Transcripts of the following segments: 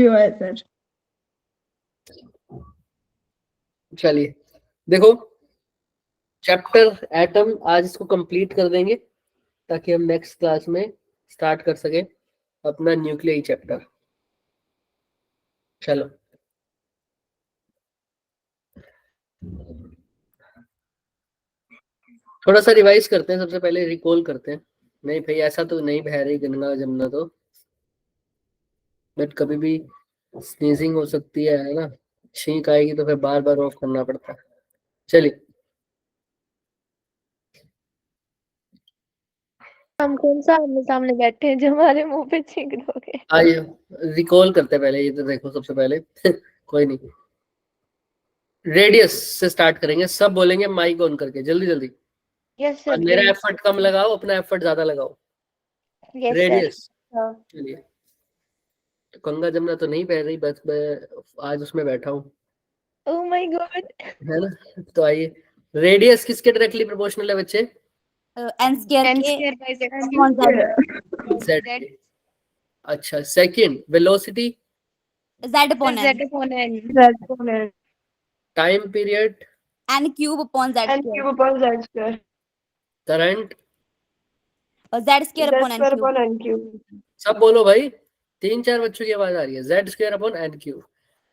हुआ है सर। चलिए देखो, चैप्टर एटम आज इसको कंप्लीट कर देंगे ताकि हम नेक्स्ट क्लास में स्टार्ट कर सके अपना न्यूक्लियर चैप्टर। चलो थोड़ा सा रिवाइज करते हैं, सबसे पहले रिकॉल करते हैं। नहीं भाई ऐसा तो नहीं बह रही गंगा जमुना तो, बट कभी भी स्नीजिंग हो सकती है ना, छींक आएगी तो फिर बार बार ऑफ करना पड़ता है। चलिए हम कौन सा आमने सामने बैठे हैं जो हमारे मुंह पे छींक दोगे? आइए रिकॉल करते हैं पहले, ये तो देखो सबसे पहले कोई नहीं, रेडियस से स्टार्ट करेंगे, सब बोलेंगे माइक ऑन करके जल्दी जल्दी। यस और सर मेरा प्लीज। एफर्ट कम लगाओ, अपना एफर्ट ज्यादा लगाओ। Yes sir. रेडियस, हाँ। चलिए तो गंगा जमुना तो नहीं बह रही, बस मैं आज उसमें बैठा हूँ, ओह माय गॉड। है ना। तो आइए, रेडियस किसके डायरेक्टली प्रोपोर्शनल है बच्चे? एन स्क्वायर एन के square by Z upon Z, Z के। अच्छा second, velocity, Z upon Z n, upon n. Time period, n cube upon Z n square, cube upon Z square. Current, और Z square Z upon N square cube. Upon n cube. सब बोलो भाई, 3-4 बच्चों की आवाज आ रही है। Z square upon n cube.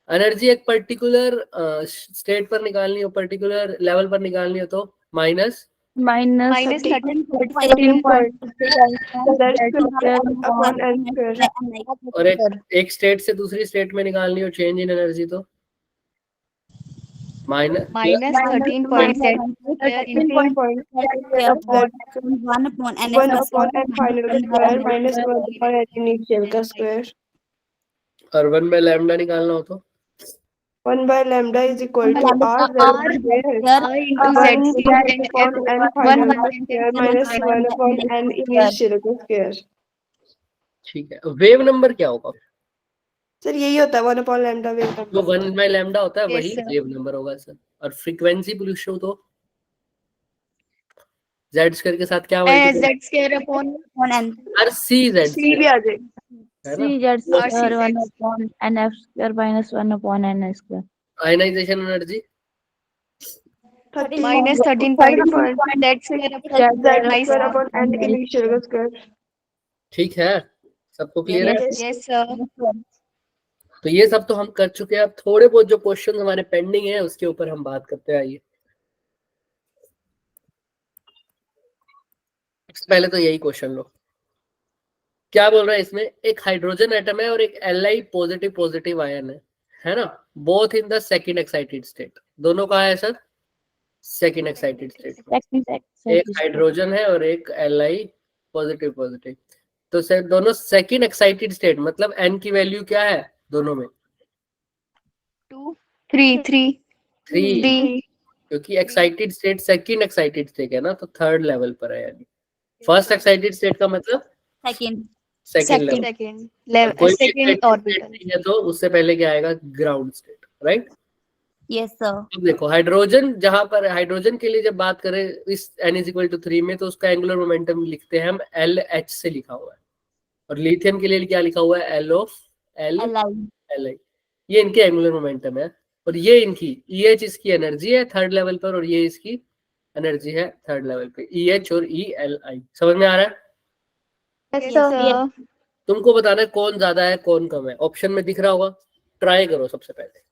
Energy एक पर्टिकुलर स्टेट पर निकालनी हो, पर्टिकुलर लेवल पर निकालनी हो तो minus minus 13.6 upon N square. और एक स्टेट से दूसरी स्टेट में निकालनी हो चेंज इन एनर्जी तो minus minus 1 upon n one x upon n final का square minus 1 upon n initial का स्क्वायर। और 1/लैम्डा निकालना हो तो 1 by lambda is equal to r square I into z upon n final का square minus 1 upon n initial का square। ठीक है। वेव नंबर क्या होगा? सर यही होता है 1 upon lambda वेव जो नंबर। 1/लैम्डा होता है Yes, वही sir. वेव नंबर होगा सर। और फ्रीक्वेंसी पूछो तो जेड स्क्वायर के साथ क्या multiply, z square upon N R C Z c भी आ जाएगा। है ना। r c 1 upon n f square minus 1 upon n square. Ionization energy minus 13.6 z square upon n initial का square। ठीक है, सबको क्लियर है? Yes, sir. तो ये सब तो हम कर चुके हैं। अब थोड़े बहुत जो क्वेश्चन हमारे पेंडिंग है उसके ऊपर हम बात करते हैं। आइए पहले तो यही क्वेश्चन लो, क्या बोल रहा है इसमें, एक हाइड्रोजन एटम है और एक Li पॉजिटिव पॉजिटिव आयन है ना, both in the second excited state. दोनों कहाँ है सर? Second excited state. एक हाइड्रोजन है और एक Li पॉजिटिव पॉजिटिव। तो सर दोनों सेकंड एक्साइटेड स्टेट, मतलब n की वैल्यू क्या है दोनों में? 2 3 3 3, क्योंकि excited state second excited state है ना, तो थर्ड लेवल पर है। यानी फर्स्ट एक्साइटेड स्टेट का मतलब सेकंड सेकंड लेवल। सेकंड कोई भी सेकंड एक्साइटेड स्टेट ऑर्बिटल। नहीं है तो उससे पहले क्या आएगा? Ground state, right. Yes sir. अब देखो हाइड्रोजन, जहां पर हाइड्रोजन के लिए जब बात करें इस n=3 में, तो उसका एंगुलर मोमेंटम लिखते हैं हम LH से लिखा हुआ है। और लिथियम के लिए क्या लिखा हुआ है? Li। ये इनके एंगुलर मोमेंटम है। और ये इनकी EH इसकी एनर्जी है थर्ड लेवल पर, और ये इसकी एनर्जी है थर्ड लेवल पे, EH और ELI। समझ में आ रहा है? Yes, sir. तुमको बताना है कौन ज्यादा है कौन कम है, ऑप्शन में दिख रहा होगा, ट्राई करो। सबसे पहले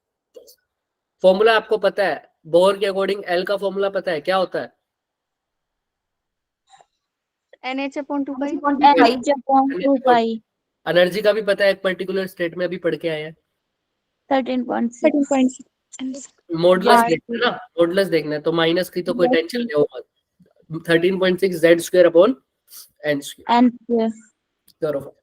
फॉर्मूला आपको पता है, बोर के अकॉर्डिंग एल का फॉर्मूला पता है क्या होता है? NH upon 2 pi। H upon 2 pi. Energy का भी पता है, एक पर्टिकुलर स्टेट में अभी पढ़ के आए हैं। 13.6. 13.6। मॉडुलस हाँ, देखना है ना, मॉडुलस देखना है तो माइनस की तो कोई टेंशन नहीं होगा। 13.6 Z square upon N square And square. करो।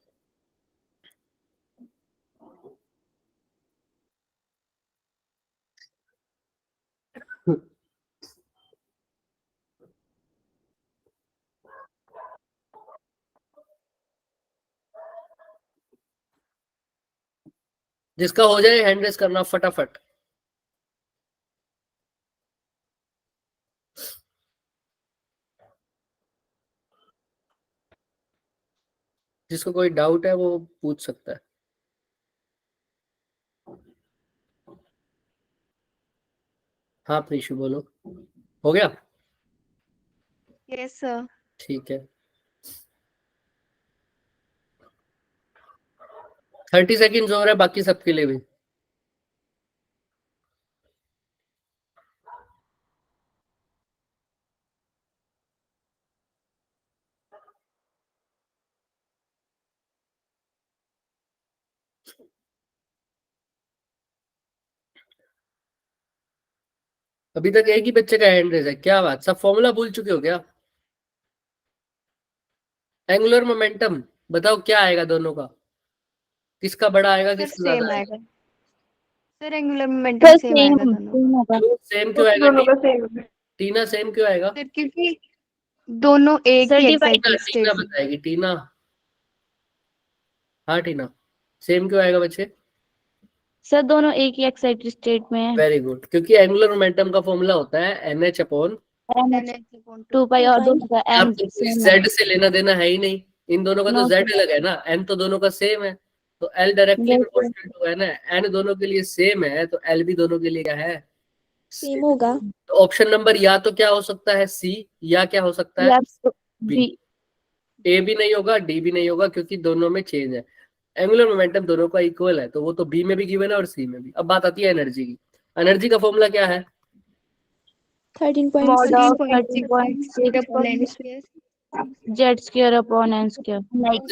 जिसका हो जाए हैंड रेस करना फटाफट। जिसको कोई डाउट है वो पूछ सकता है। हाँ प्रीशु बोलो, हो गया? Yes, sir. ठीक है, 30 सेकेंड और है बाकी सबके लिए भी। अभी तक एक ही बच्चे का हैंड रेज है, क्या बात, सब फॉर्मूला भूल चुके हो क्या? एंगुलर मोमेंटम बताओ क्या आएगा दोनों का, किसका बड़ा आएगा Sir, किसका same ज्यादा आएगा। Sir, angular momentum sir same आएगा सेम दोनों। सेम होगा। क्यों सेम क्यों आएगा? दोनों का same है। टीना सेम क्यों आएगा? Sir, क्योंकि दोनों एक Sir, ही divide- टीना excited state में। बताएगी टीना। हाँ टीना, सेम क्यों आएगा बच्चे? सर दोनों एक ही एक्साइटेड स्टेट में है। वेरी गुड, क्योंकि एंगुलर मोमेंटम का फॉर्मूला होता है NH अपॉन, 2 पाई और दोनों का आप m तो सेम है। Z से लेना देना है ही नहीं, इन दोनों का तो No, Z sir. अलग है ना, N तो दोनों का सेम है, तो L directly Yes, sir. Proportional to है ना, N दोनों के लिए सेम है तो L भी दोनों के लिए क्या है? सेम होगा। तो ऑप्शन नंबर या तो क्या हो सकता है C, या क्या हो सकता है या B। B। A भी नहीं होगा, D भी नहीं होगा, क्योंकि दोनों में चेंज है। एंगुलर मोमेंटम दोनों का इक्वल है, तो वो तो B में भी गिवन है और C में भी। अब बात आती है एनर्जी की। एनर्जी का फॉर्मूला क्या है? 13.6 Mod of 13.6 upon n square। Z square upon n square।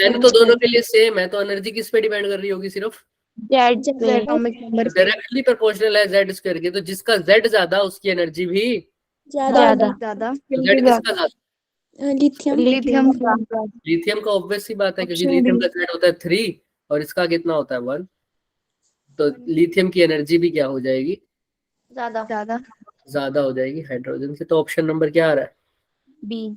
N तो दोनों के लिए सेम है, तो एनर्जी किस पे डिपेंड कर रही होगी? सिर्फ Z पे। Atomic number पे। डायरेक्टली प्रोपोर्शनल है Z स्क्वायर के, तो जिसका Z ज्यादा उसकी एनर्जी भी ज्यादा। ज्यादा। तो Z किसका ज्यादा? लिथियम। लिथियम का। लिथियम का ऑब्वियस सी बात है, क्योंकि लिथियम का Z होता है 3 और इसका कितना होता है 1, तो लिथियम की एनर्जी भी क्या हो जाएगी? ज्यादा। ज्यादा हो जाएगी हाइड्रोजन से। तो ऑप्शन नंबर क्या आ रहा है? B।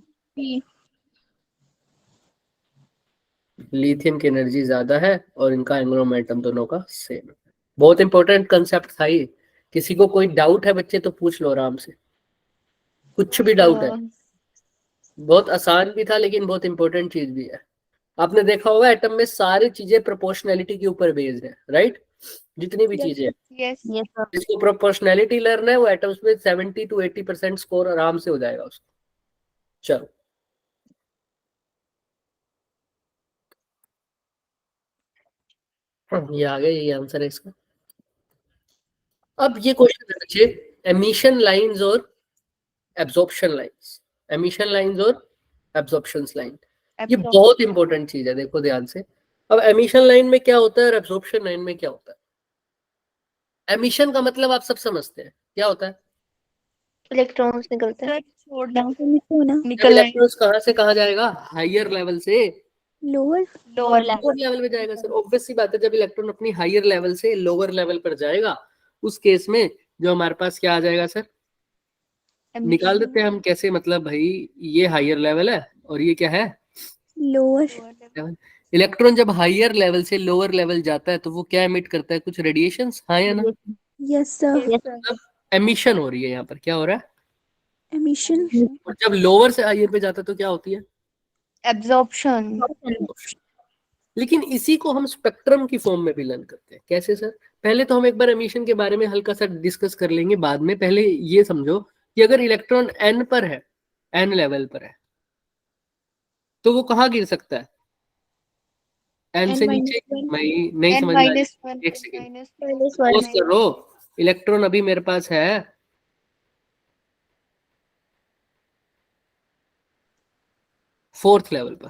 लिथियम की एनर्जी ज्यादा है और इनका एंगुलर मोमेंटम दोनों का सेम है। बहुत इंपॉर्टेंट कंसेप्ट था ये, किसी को कोई डाउट है बच्चे तो पूछ लो आराम से, कुछ भी डाउट है। बहुत आसान भी था लेकिन बहुत इंपॉर्टेंट चीज भी है। आपने देखा होगा एटम में सारी चीजें प्रोपोर्शनैलिटी के ऊपर बेस्ड है, राइट? जितनी भी चीजें हैं, यस। Yes, sir. जिसको प्रोपोर्शनैलिटी लर्न है वो एटम्स में 70 to 80% स्कोर आराम से हो जाएगा उसको। चलो ये आ गया, यही आंसर है इसका। अब ये क्वेश्चन है बच्चे, एमिशन लाइंस और एब्जॉर्प्शन लाइंस, एमिशन लाइंस और एब्जॉर्प्शन लाइन, ये बहुत इंपॉर्टेंट चीज है, देखो ध्यान से। अब एमिशन लाइन में क्या होता है और एब्जॉर्प्शन लाइन में क्या होता है? एमिशन का मतलब आप सब समझते हैं क्या होता है? इलेक्ट्रॉन्स निकलते हैं। छोड़ना। जब निकलना। इलेक्ट्रॉन्स कहाँ से कहाँ जाएगा? हायर लेवल से लोअर लोअर लेवल में जाएगा सर। ऑब्वियस सी बात है, जब इलेक्ट्रॉन अपनी हायर लेवल से लोअर लेवल पर जाएगा उस केस में जो हमारे पास क्या आ जाएगा सर? निकाल देते हैं हम कैसे, मतलब भाई ये हायर लेवल है और ये क्या है? लोअर। इलेक्ट्रॉन जब हायर लेवल से लोअर लेवल जाता है तो वो क्या एमिट करता है? कुछ रेडिएशंस, हाँ या ना? Yes sir. मतलब एमिशन हो रही है यहाँ पर, क्या हो रहा है? एमिशन। और जब लोअर से हायर पे जाता है तो क्या होती है? एब्जॉर्प्शन। लेकिन इसी को हम स्पेक्ट्रम की फॉर्म में भी लर्न करते हैं। कैसे सर? पहले तो हम एक बार एमिशन के बारे में हल्का सा डिस्कस कर लेंगे बाद में। पहले ये समझो कि अगर इलेक्ट्रॉन n पर है, n लेवल पर है, तो वो कहाँ गिर सकता है? n से नीचे? नहीं समझ में आ रही, एक सेकेंड सपोज करो इलेक्ट्रॉन अभी मेरे पास है 4th लेवल पर,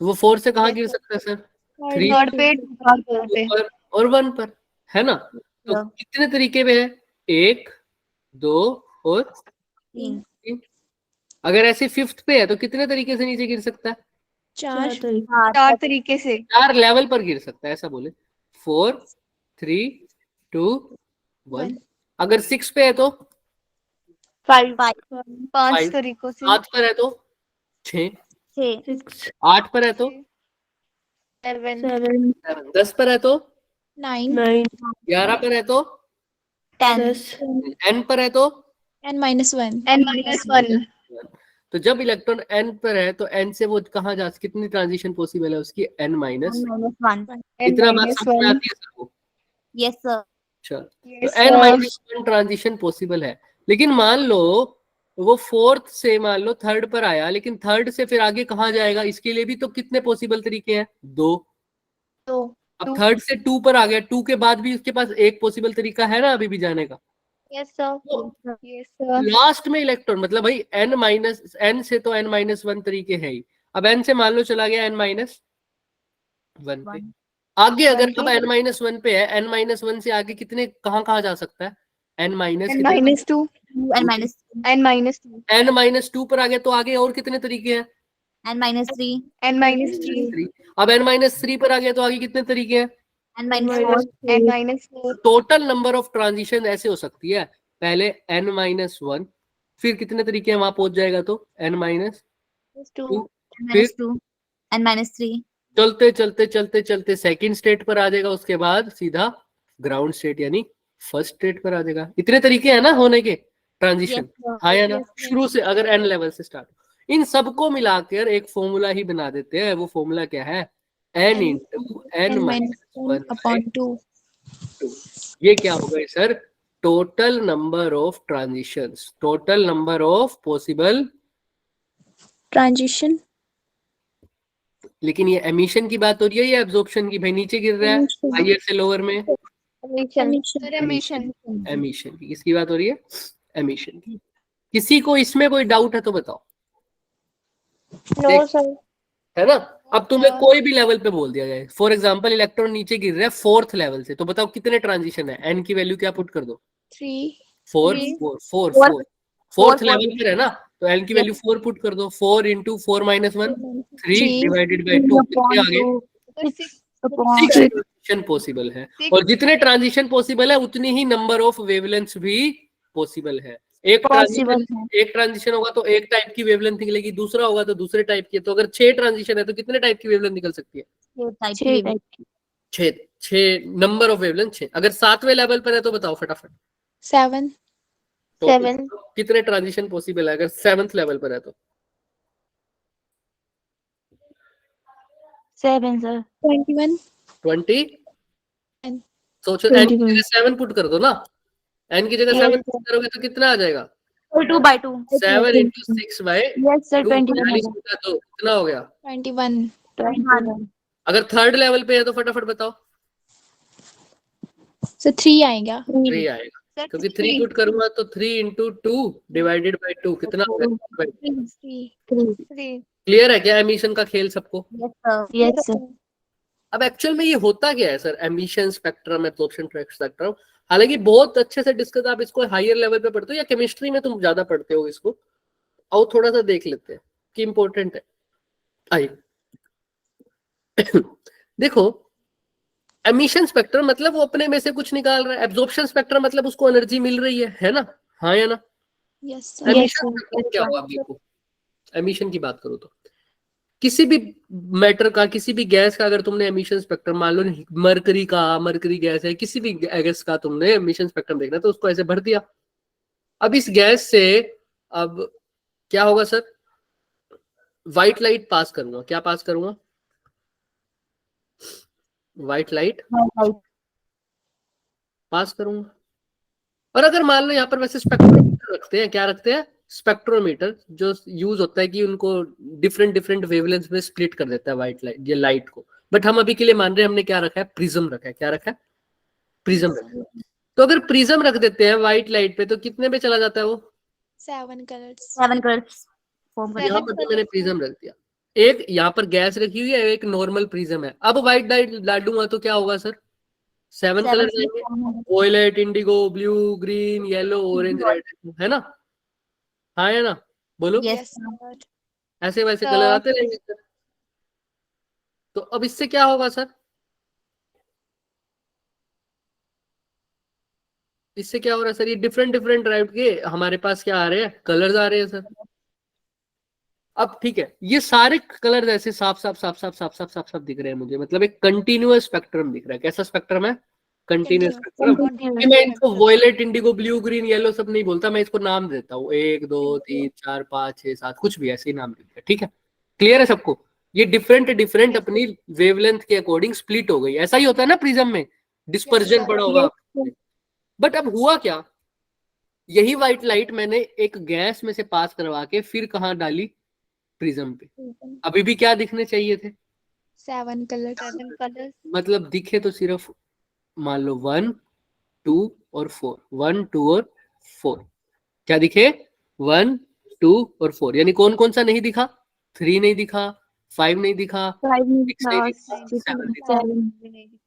तो वो 4 से कहाँ गिर सकता है सर? 3 पर और 1 पर, है ना? तो कितने तरीके में है? 1 2 और 3। अगर ऐसे 5th पे है तो कितने तरीके से नीचे गिर सकता है? 4 तरीके से। 4 लेवल पर गिर सकता है, ऐसा बोले। 4 3 2 1। अगर 6 पे है तो 5 तरीकों से। 7 पर है तो 6, 8 पर है तो 7 10 पर है तो 9 11 पर है तो 10 n पर है तो n-1। तो जब इलेक्ट्रॉन n पर है तो n से वो कहाँ जा, कितनी ट्रांजिशन पॉसिबल है उसकी? n-1। इतना बात समझ में आती है सबको? Yes, sir. चल, तो Yes, n sir. Minus one transition possible है, लेकिन मान लो वो फोर्थ से मान लो थर्ड पर आया, लेकिन थर्ड से फिर आगे कहाँ जाएगा, इसके लिए भी तो कितने पॉसिबल तरीके हैं, 2। तो अब थर्ड से 2 पर आ गया, 2 के बाद भी उसके पास एक पॉसिबल तरीका है ना अभी भी जाने का। yes sir. तो Yes sir. लास्ट में इलेक्ट्रॉन, मतलब भाई n से तो n-1 तरीके है ही। अब n से मान लो चला गया n-1 पे, आगे अगर अब n-1 पे है, n-1 से आगे कितने कहाँ जा सकता है, n minus N minus 2. N minus N minus 2. n-2 पर आ गया, तो आगे और कितने तरीके हैं, N minus 3. N minus 3. 3। अब n-3 पर आ गया, तो आगे कितने तरीके हैं, N minus 4. N minus 4. Total number of transition ऐसे हो सकती है, पहले n-1, फिर कितने तरीके हैं वहां पहुंच जाएगा तो n-2, 2. N minus 2. N minus 3. चलते चलते चलते चलते सेकंड स्टेट पर आ जाएगा, उसके बाद सीधा ग्राउंड स्टेट यानी फर्स्ट स्टेट पर आ जाएगा। इतने तरीके हैं ना होने के ट्रांजिशन, Yes, sir. हाँ या ना, Yes, sir. शुरू से अगर n लेवल से स्टार्ट, इन सबको मिलाकर एक फॉर्मूला ही बना देते हैं। वो फॉर्मूला क्या है, n into n minus 1 upon 2. ये क्या होगा sir, total number of transitions, total number of possible. Transition. लेकिन ये एमिशन की बात हो रही है या एब्जॉर्प्शन की, भाई नीचे गिर रहा है हायर से लोअर में, Emission. Emission. एमिशन की किसकी बात हो रही है, एमिशन की। किसी को इसमें कोई डाउट है तो बताओ, No sir. है ना। अब तुम्हें कोई भी लेवल पे बोल दिया जाए, फॉर एग्जांपल इलेक्ट्रॉन नीचे गिर रहा है फोर्थ लेवल से, तो बताओ कितने ट्रांजिशन है, एन की वैल्यू क्या पुट कर दो, 3. 4 Three. 4 4 Four. 4 fourth Four. Level पर है ना, तो एन की वैल्यू 4 पुट कर दो, 4 into 4 minus 1 3 Three. Divided by 2 कितने आ गए, 6 ट्रांजिशन पॉसिबल है। और जितने ट्रांजिशन पॉसिबल है उतनी ही नंबर ऑफ वेवलेंथ्स भी पॉसिबल है। एक ट्रांजिशन होगा तो एक टाइप की वेवलेंथ निकलेगी, दूसरा होगा तो दूसरे टाइप की। तो अगर 6 ट्रांजिशन है तो कितने टाइप की वेवलेंथ निकल सकती है, 6 नंबर ऑफ वेवलेंथ 6। अगर 7वें लेवल पर है तो बताओ फटाफट, 7. तो 7. कितने ट्रांजिशन पॉसिबल है अगर 7th लेवल पर है तो, 7 sir. 21. 20। N. सोचो n की जगह 7 पुट कर दो ना, n की जगह 7 पुट करोगे तो कितना आ जाएगा, 2 by 2. 7 into 6 by Yes sir. 2 21 तो कितना हो गया। 21. 21. अगर थर्ड लेवल पे है तो फटाफट बताओ, So 3 आएगा. 3 आएगा, क्योंकि 3 पुट करूंगा तो 3 इंटू 2 डिवाइडेड बाई 2 कितना हो गया, 3. क्लियर है क्या एमिशन का खेल सबको। Yes, sir. Yes sir. अब एक्चुअल में ये होता क्या है sir, emission spectrum, absorption spectrum, हालांकि बहुत अच्छे से डिस्कस आप इसको हायर लेवल पे पढ़ते हो या केमिस्ट्री में तुम ज्यादा पढ़ते हो इसको, और थोड़ा सा देख लेते हैं कि इंपॉर्टेंट है। आइए देखो, एमिशन स्पेक्ट्रम मतलब वो अपने में से कुछ निकाल रहा है, एब्जॉर्प्शन स्पेक्ट्रम मतलब उसको एनर्जी मिल रही है ना, हाँ या ना। Yes sir. एमिशन स्पेक्ट्रम क्या हुआ, देखो एमिशन की बात करो तो किसी भी मैटर का, किसी भी गैस का अगर तुमने एमिशन स्पेक्ट्रम, मान लो मरकरी गैस है, किसी भी गैस का तुमने एमिशन स्पेक्ट्रम देखना तो उसको ऐसे भर दिया। अब इस गैस से अब क्या होगा सर, व्हाइट लाइट पास करूंगा, क्या पास करूंगा, व्हाइट लाइट पास करूंगा। और अगर मान लो यहाँ पर वैसे स्पेक्ट्रोमीटर रखते हैं, क्या रखते हैं, स्पेक्ट्रोमीटर, जो यूज होता है कि उनको डिफरेंट वेवलेंथ में स्प्लिट कर देता है व्हाइट लाइट, ये लाइट को। बट हम अभी के लिए मान रहे हैं, हमने क्या रखा है, प्रिज्म रखा है, क्या रखा है, प्रिज्म रखा है। तो अगर प्रिज्म रख देते हैं व्हाइट लाइट पे तो कितने पे चला जाता है वो, 7 colors. 7 colors. यहाँ पर तो मैंने प्रिज्म रख दिया, एक यहाँ पर गैस रखी हुई है, एक नॉर्मल प्रिज्म है। अब व्हाइट लाइट डालूंगा तो क्या होगा सर, 7 कलर आएंगे, violet, indigo, blue, green, yellow, orange, red, है ना, हाँ है ना, बोलो। Yes. sir. ऐसे वैसे तो- कलर आते रहेंगे सर। तो अब इससे क्या होगा सर, इससे क्या हो रहा है सर, ये डिफरेंट टाइप के हमारे पास क्या आ रहे हैं, कलर्स आ रहे हैं सर। अब ठीक है, ये सारे कलर ऐसे साफ दिख रहे हैं मुझे, मतलब एक कंटिन्यूअस स्पेक्ट्रम दिख रहा है। कैसा स्पेक्ट्रम है, कंटिन्यूअस स्पेक्ट्रम। मैं इनको violet, indigo, blue, green, yellow सब नहीं बोलता, मैं इसको नाम देता हूँ 1 2 3 4 5 6 7, कुछ भी ऐसे ही नाम देते हैं, ठीक है। क्लियर है सबको, ये डिफरेंट अपनी वेवलेंथ के अकॉर्डिंग स्प्लिट हो गई। ऐसा ही होता है ना प्रिज्म में, डिस्पर्जन पड़ा होगा, बट अब हुआ क्या, यही व्हाइट लाइट मैंने एक गैस में से पास करवा के फिर कहाँ डाली, प्रिज्म पे, अभी भी क्या दिखने चाहिए थे, 7 कलर्स। मतलब दिखे तो सिर्फ मान लो 1 2 और 4, 1 2 और 4, क्या दिखे 1 2 और 4, यानी कौन कौन सा नहीं दिखा, 3 नहीं दिखा, 5 नहीं दिखा, 6 नहीं दिखा, 7 नहीं दिखा,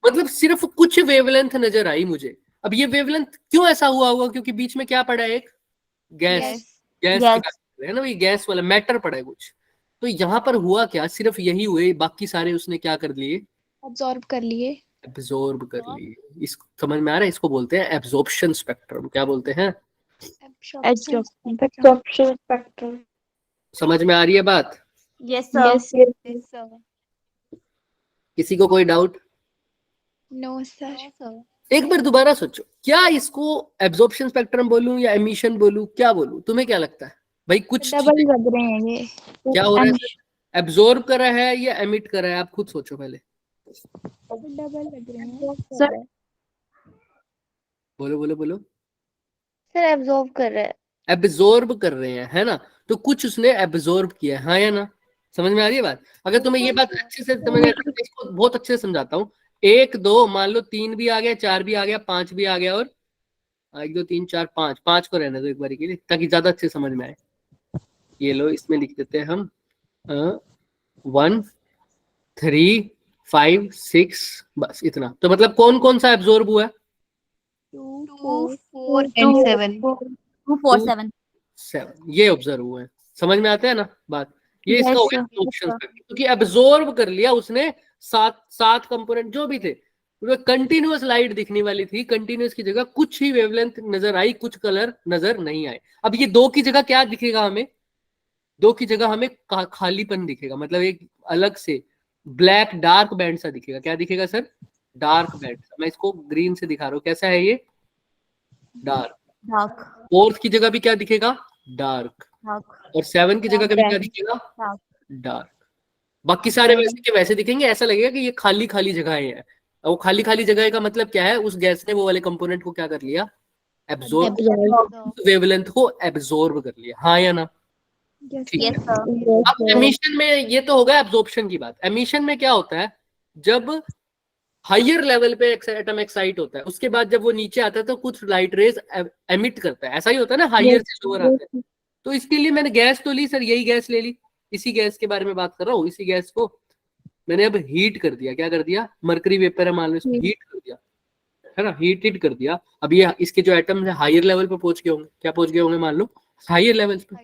मतलब सिर्फ कुछ वेवलेंथ नजर आई मुझे। अब ये वेवलेंथ क्यों ऐसा हुआ होगा, क्योंकि बीच में क्या पड़ा है, एक गैस, गैस की बात कर रहे हैं ना, ये गैस वाला मैटर पड़ा है कुछ। तो यहाँ पर हुआ क्या, सिर्फ यही हुए, बाकी सारे उसने क्या कर लिए, अब्सॉर्ब कर लिए। एब्जॉर्ब कर लिए। इस समझ में आ रहा है, इसको बोलते हैं एब्जॉर्प्शन स्पेक्ट्रम। क्या बोलते हैं, Absorption spectrum. समझ में आ रही है बात, Yes, sir. Yes. किसी को कोई डाउट? No sir. एक बार दोबारा सोचो, क्या इसको एब्जॉर्प्शन स्पेक्ट्रम बोलूं या एमिशन बोलूं, क्या बोलूं, तुम्हें क्या लगता है भाई? कुछ डबल लग रहे हैं ये। क्या हो रहा है, एब्जॉर्ब कर रहा है या एमिट कर रहा है, आप खुद सोचो पहले, डबल लग रहे हैं सर बोलो बोलो बोलो। सर एब्जॉर्ब कर रहा है। एब्जॉर्ब कर रहे हैं, है ना, तो कुछ उसने एब्जॉर्ब किया है, हाँ या ना, समझ में आ रही है बात? अगर तुम्हें ये बात अच्छे से समझ में, इसको बहुत अच्छे से समझाता हूँ। 1 2 मान लो 3 भी आ गया, 4 भी आ गया, 5 भी आ गया, और 1 2 3 4 5, 5 को रहने दो एक बार के लिए, ताकि ज्यादा अच्छे समझ में आए। ये लो, इसमें लिख देते हैं हम 1 3 5 6, बस इतना। तो मतलब कौन कौन सा एब्जॉर्ब हुआ है, 2 4 and 7। 2 4 7। 7, ये ऑब्जर्व हुआ है। समझ में आता है ना बात, ये इसका Yes, हो गया sir. ऑप्शन, क्योंकि एब्जॉर्ब कर लिया उसने। 7 कंपोनेंट जो भी थे, कंटिन्यूअस लाइट दिखने वाली थी, कंटिन्यूअस की जगह कुछ ही वेवलेंथ नजर आई, कुछ कलर नजर नहीं आए। अब ये 2 की जगह क्या दिखेगा हमें, 2 की जगह हमें खालीपन दिखेगा, मतलब एक अलग से ब्लैक डार्क बैंड सा दिखेगा। क्या दिखेगा सर, डार्क बैंड। मैं इसको ग्रीन से दिखा रहा हूँ, कैसा है ये, डार्क। Dark. 4 की जगह भी क्या दिखेगा, डार्क, Dark. और 7 की जगह कभी क्या दिखेगा, Dark. डार्क। बाकी सारे वैसे के वैसे दिखेंगे, ऐसा लगेगा कि ये खाली खाली जगहें हैं। और वो खाली खाली जगह का मतलब क्या है, उस गैस ने वो वाले कंपोनेंट को क्या कर लिया, एब्जॉर्ब, वेवलेंथ को एब्जॉर्ब कर लिया, हाँ या ना? ठीक है। Yes, sir. अब एमिशन में, ये तो होगा एब्जॉर्प्शन की बात। एमिशन में क्या होता है, जब हायर लेवल पे एटम एक्साइट होता है, उसके बाद जब वो नीचे आता है तो कुछ लाइट रेज एमिट करता है, ऐसा ही होता है ना, हायर से लोअर आता है। तो इसके लिए मैंने गैस तो ली सर, यही गैस ले ली, इसी गैस के बारे में बात कर रहा हूँ। इसी गैस को मैंने अब हीट कर दिया, क्या कर दिया, मरकरी वेपर है मान लो, इसको हीट कर दिया, है ना, हीट कर दिया। अब ये इसके जो एटम है हायर लेवल पे पहुंच गए होंगे, क्या पहुंच गए होंगे, मान लो हायर लेवल पे।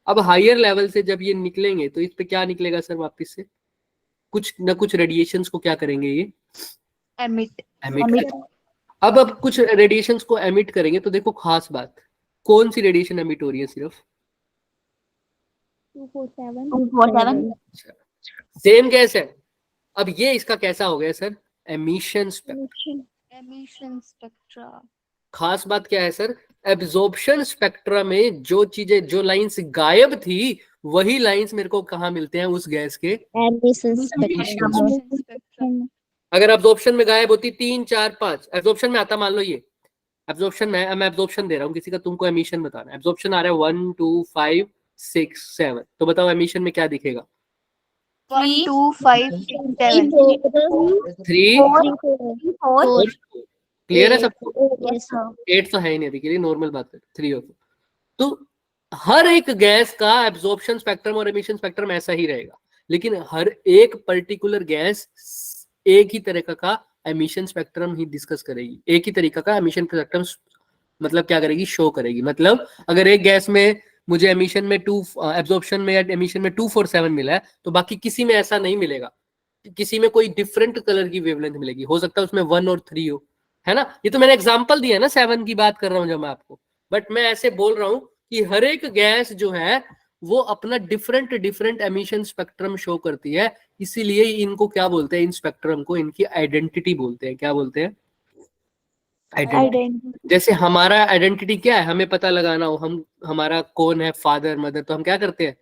अब हायर लेवल से जब ये निकलेंगे तो इस पे क्या निकलेगा सर, वापस से कुछ न कुछ रेडिएशंस को क्या करेंगे, ये एमिट। एमिट। अब कुछ रेडिएशंस को एमिट करेंगे, तो देखो खास बात, कौन सी रेडिएशन एमिट हो रही है, सिर्फ 2 4 7। 2 4 7. सेम गैस है। अब ये इसका कैसा हो गया sir, emission spectrum. Emission spectra. खास बात क्या है सर, एब्जॉर्प्शन स्पेक्ट्रा में जो चीजें, जो लाइंस गायब थी, वही लाइंस मेरे को कहाँ मिलते हैं, उस गैस के Emission spectrum. अगर एब्जॉर्प्शन में गायब होती 3 4 5, एब्जॉर्प्शन में आता, मान लो ये एब्जॉर्प्शन में, मैं एब्जॉर्प्शन दे रहा हूँ किसी का, तुमको एमिशन बताना है। एब्जॉर्प्शन आ रहा है 1 2 5 6 7, तो बताओ एमिशन में क्या दिखेगा, 1 2 5 6 7। 3 4. क्लियर है सबको? Yes, sir. 8 तो है ही नहीं अभी के लिए, नॉर्मल बात है, 3 और 4। तो हर एक गैस का एब्जॉर्प्शन स्पेक्ट्रम और एमिशन स्पेक्ट्रम ऐसा ही रहेगा, लेकिन हर एक पर्टिकुलर गैस एक ही तरह का एमिशन स्पेक्ट्रम ही डिस्कस करेगी, एक ही तरीका का एमिशन स्पेक्ट्रम मतलब क्या करेगी, शो करेगी। मतलब अगर एक गैस में मुझे एमिशन में 2, एब्जॉर्प्शन में या एमिशन में 2 4 7 मिला है, तो बाकी किसी में ऐसा नहीं मिलेगा, किसी में कोई डिफरेंट कलर की वेवलेंथ मिलेगी, हो सकता है उसमें 1 और 3 हो, है ना। ये तो मैंने एग्जांपल दिया ना, 7 की बात कर रहा हूं जब मैं आपको, बट मैं ऐसे बोल रहा हूं कि हर एक गैस जो है वो अपना डिफरेंट एमिशन स्पेक्ट्रम शो करती है, इसीलिए इनको क्या बोलते हैं, इन स्पेक्ट्रम को इनकी आइडेंटिटी बोलते हैं। क्या बोलते हैं, आइडेंटिटी। जैसे हमारा आइडेंटिटी क्या है, हमें पता लगाना हो हम हमारा कौन है, फादर मदर, तो हम क्या करते हैं,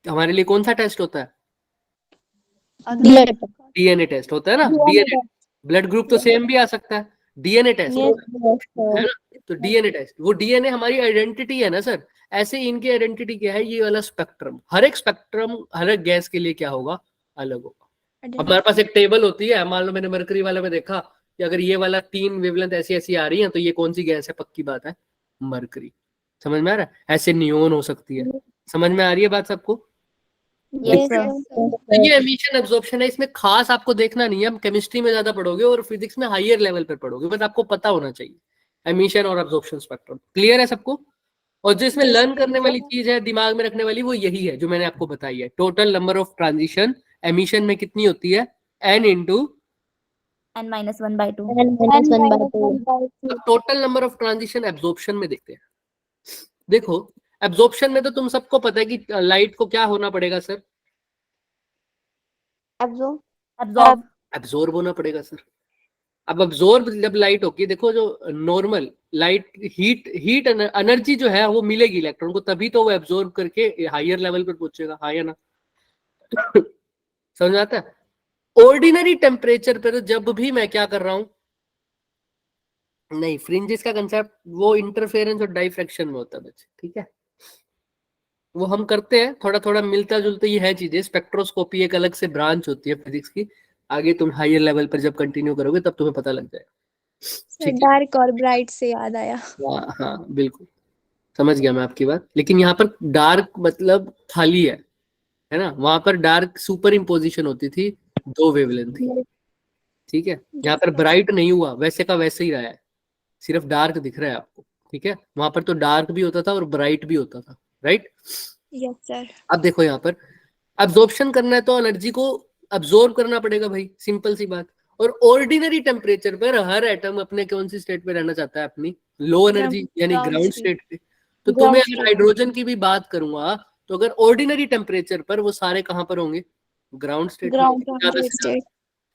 हमारे लिए कौन सा टेस्ट होता है, डीएनए टेस्ट होता है ना, डीएनए। ब्लड ग्रुप तो सेम भी आ सकता है, डीएनए टेस्ट Yes, yes, है sir. ना। तो डीएनए टेस्ट, वो डीएनए हमारी आइडेंटिटी है ना सर। ऐसे ही इनकी आइडेंटिटी क्या है, ये वाला स्पेक्ट्रम, हर एक स्पेक्ट्रम हर एक गैस के लिए क्या होगा, अलग होगा। हमारे पास एक टेबल होती है, मान लो मैंने मरकरी वाले में देखा कि अगर ये वाला 3 वेवलेंथ ऐसी ऐसी आ रही है तो ये कौन सी गैस है, पक्की बात है मरकरी। समझ में आ रहा है। ऐसे नियोन हो सकती है, समझ में आ रही है बात सबको। Yes, sir. sir. तो ये एमिशन एब्जॉर्प्शन है, इसमें खास आपको देखना नहीं है, हम केमिस्ट्री में ज्यादा पढ़ोगे और फिजिक्स में हायर लेवल पर पढ़ोगे, बस आपको पता होना चाहिए एमिशन और एब्जॉर्प्शन स्पेक्ट्रम। क्लियर है सबको। और जो इसमें लर्न करने वाली चीज है, दिमाग में रखने वाली, वो यही है जो मैंने आपको बताई है। Total number of transition emission में कितनी होती है, n into N minus 1 by 2. And minus 1 by 2. अब total number of transition absorption में देखते हैं। देखो एब्जॉर्प्शन में तो तुम सबको पता है कि लाइट को क्या होना पड़ेगा सर, Absorb. Absorb. एब्जॉर्ब होना पड़ेगा सर। अब अब्जॉर्ब जब लाइट होगी, देखो जो नॉर्मल लाइट हीट एनर्जी जो है वो मिलेगी इलेक्ट्रॉन को, तभी तो वो एब्जॉर्ब करके हायर लेवल पर पहुंचेगा, हाँ या ना। समझ आता है। ऑर्डिनरी टेम्परेचर पर जब भी मैं क्या कर रहा हूं, नहीं फ्रिंजेस का कंसेप्ट वो इंटरफेरेंस और डाइफ्रैक्शन में होता है बच्चे, ठीक है, वो हम करते हैं, थोड़ा थोड़ा मिलता जुलता ही है चीजें। स्पेक्ट्रोस्कोपी एक अलग से ब्रांच होती है फिजिक्स की, आगे तुम हायर लेवल पर जब कंटिन्यू करोगे तब तुम्हें पता लग जाएगा। ठीक है, डार्क और ब्राइट से याद आया। हाँ हाँ बिल्कुल समझ गया मैं आपकी बात। लेकिन यहाँ पर डार्क मतलब खाली है ना, वहां पर डार्क सुपर इम्पोजिशन होती थी, 2 वेवलेंथ थी, ठीक है। यहाँ पर ब्राइट नहीं हुआ, वैसे का वैसे ही रहा है, सिर्फ डार्क दिख रहा है आपको, ठीक है। वहां पर तो डार्क भी होता था और ब्राइट भी होता था, राइट। Yes sir. अब देखो यहाँ पर अब्जॉर्प्शन करना है तो एनर्जी को अब्जॉर्ब करना पड़ेगा भाई, सिंपल सी बात। और ऑर्डिनरी टेम्परेचर पर हर एटम अपने कौन सी स्टेट पे रहना चाहता है, अपनी लो एनर्जी यानी ग्राउंड स्टेट पे। तो तुम्हें अगर हाइड्रोजन की भी बात करूंगा तो अगर ऑर्डिनरी टेम्परेचर पर वो सारे कहां पर होंगे, ग्राउंड स्टेट पे।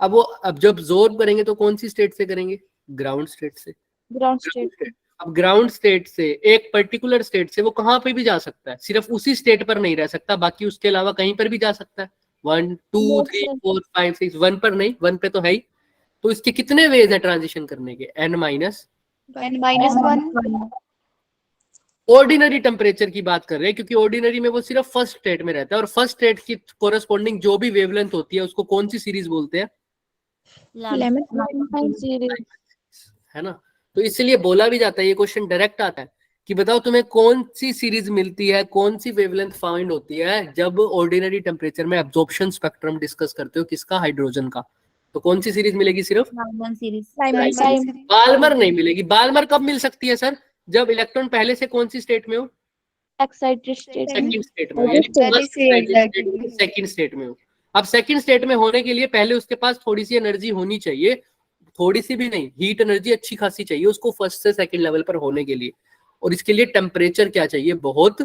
अब वो अब जब अब्जॉर्ब करेंगे तो कौन सी स्टेट से करेंगे, ग्राउंड स्टेट से। Ground state. अब ग्राउंड स्टेट से एक पर्टिकुलर स्टेट से वो कहां पे भी जा सकता है, सिर्फ उसी स्टेट पर नहीं रह सकता, बाकी उसके अलावा कहीं पर भी जा सकता है। 1 2 3 4 5 6 1 पर नहीं, 1 पे तो है ही। तो इसके कितने वेज है ट्रांजिशन करने के, n minus n-1 ordinary temperature की बात कर रहे हैं, क्योंकि ऑर्डिनरी में वो सिर्फ फर्स्ट स्टेट में रहता है, और फर्स्ट स्टेट की कोरस्पॉन्डिंग जो भी वेवलेंथ होती है उसको कौन सी सीरीज बोलते हैं, Lemon series. है ना। तो इसलिए बोला भी जाता है, ये क्वेश्चन डायरेक्ट आता है कि बताओ तुम्हें कौन सी सीरीज मिलती है, कौन सी वेवलेंथ फाइंड होती है जब ऑर्डिनरी टेम्परेचर में एब्जॉर्प्शन स्पेक्ट्रम डिस्कस करते हो, किसका, हाइड्रोजन का। तो कौन सी सीरीज मिलेगी, सिर्फ Lyman series. बाल्मर नहीं मिलेगी। बाल्मर कब मिल सकती है सर, जब इलेक्ट्रॉन पहले से कौन सी स्टेट में हो, Excited state. सेकंड स्टेट में हो, यानी सेकंड स्टेट में हो। अब सेकंड स्टेट में होने के लिए पहले उसके पास थोड़ी सी एनर्जी होनी चाहिए, थोड़ी सी भी नहीं, हीट एनर्जी अच्छी खासी चाहिए उसको फर्स्ट से सेकंड लेवल पर होने के लिए। और इसके लिए टेम्परेचर क्या चाहिए, बहुत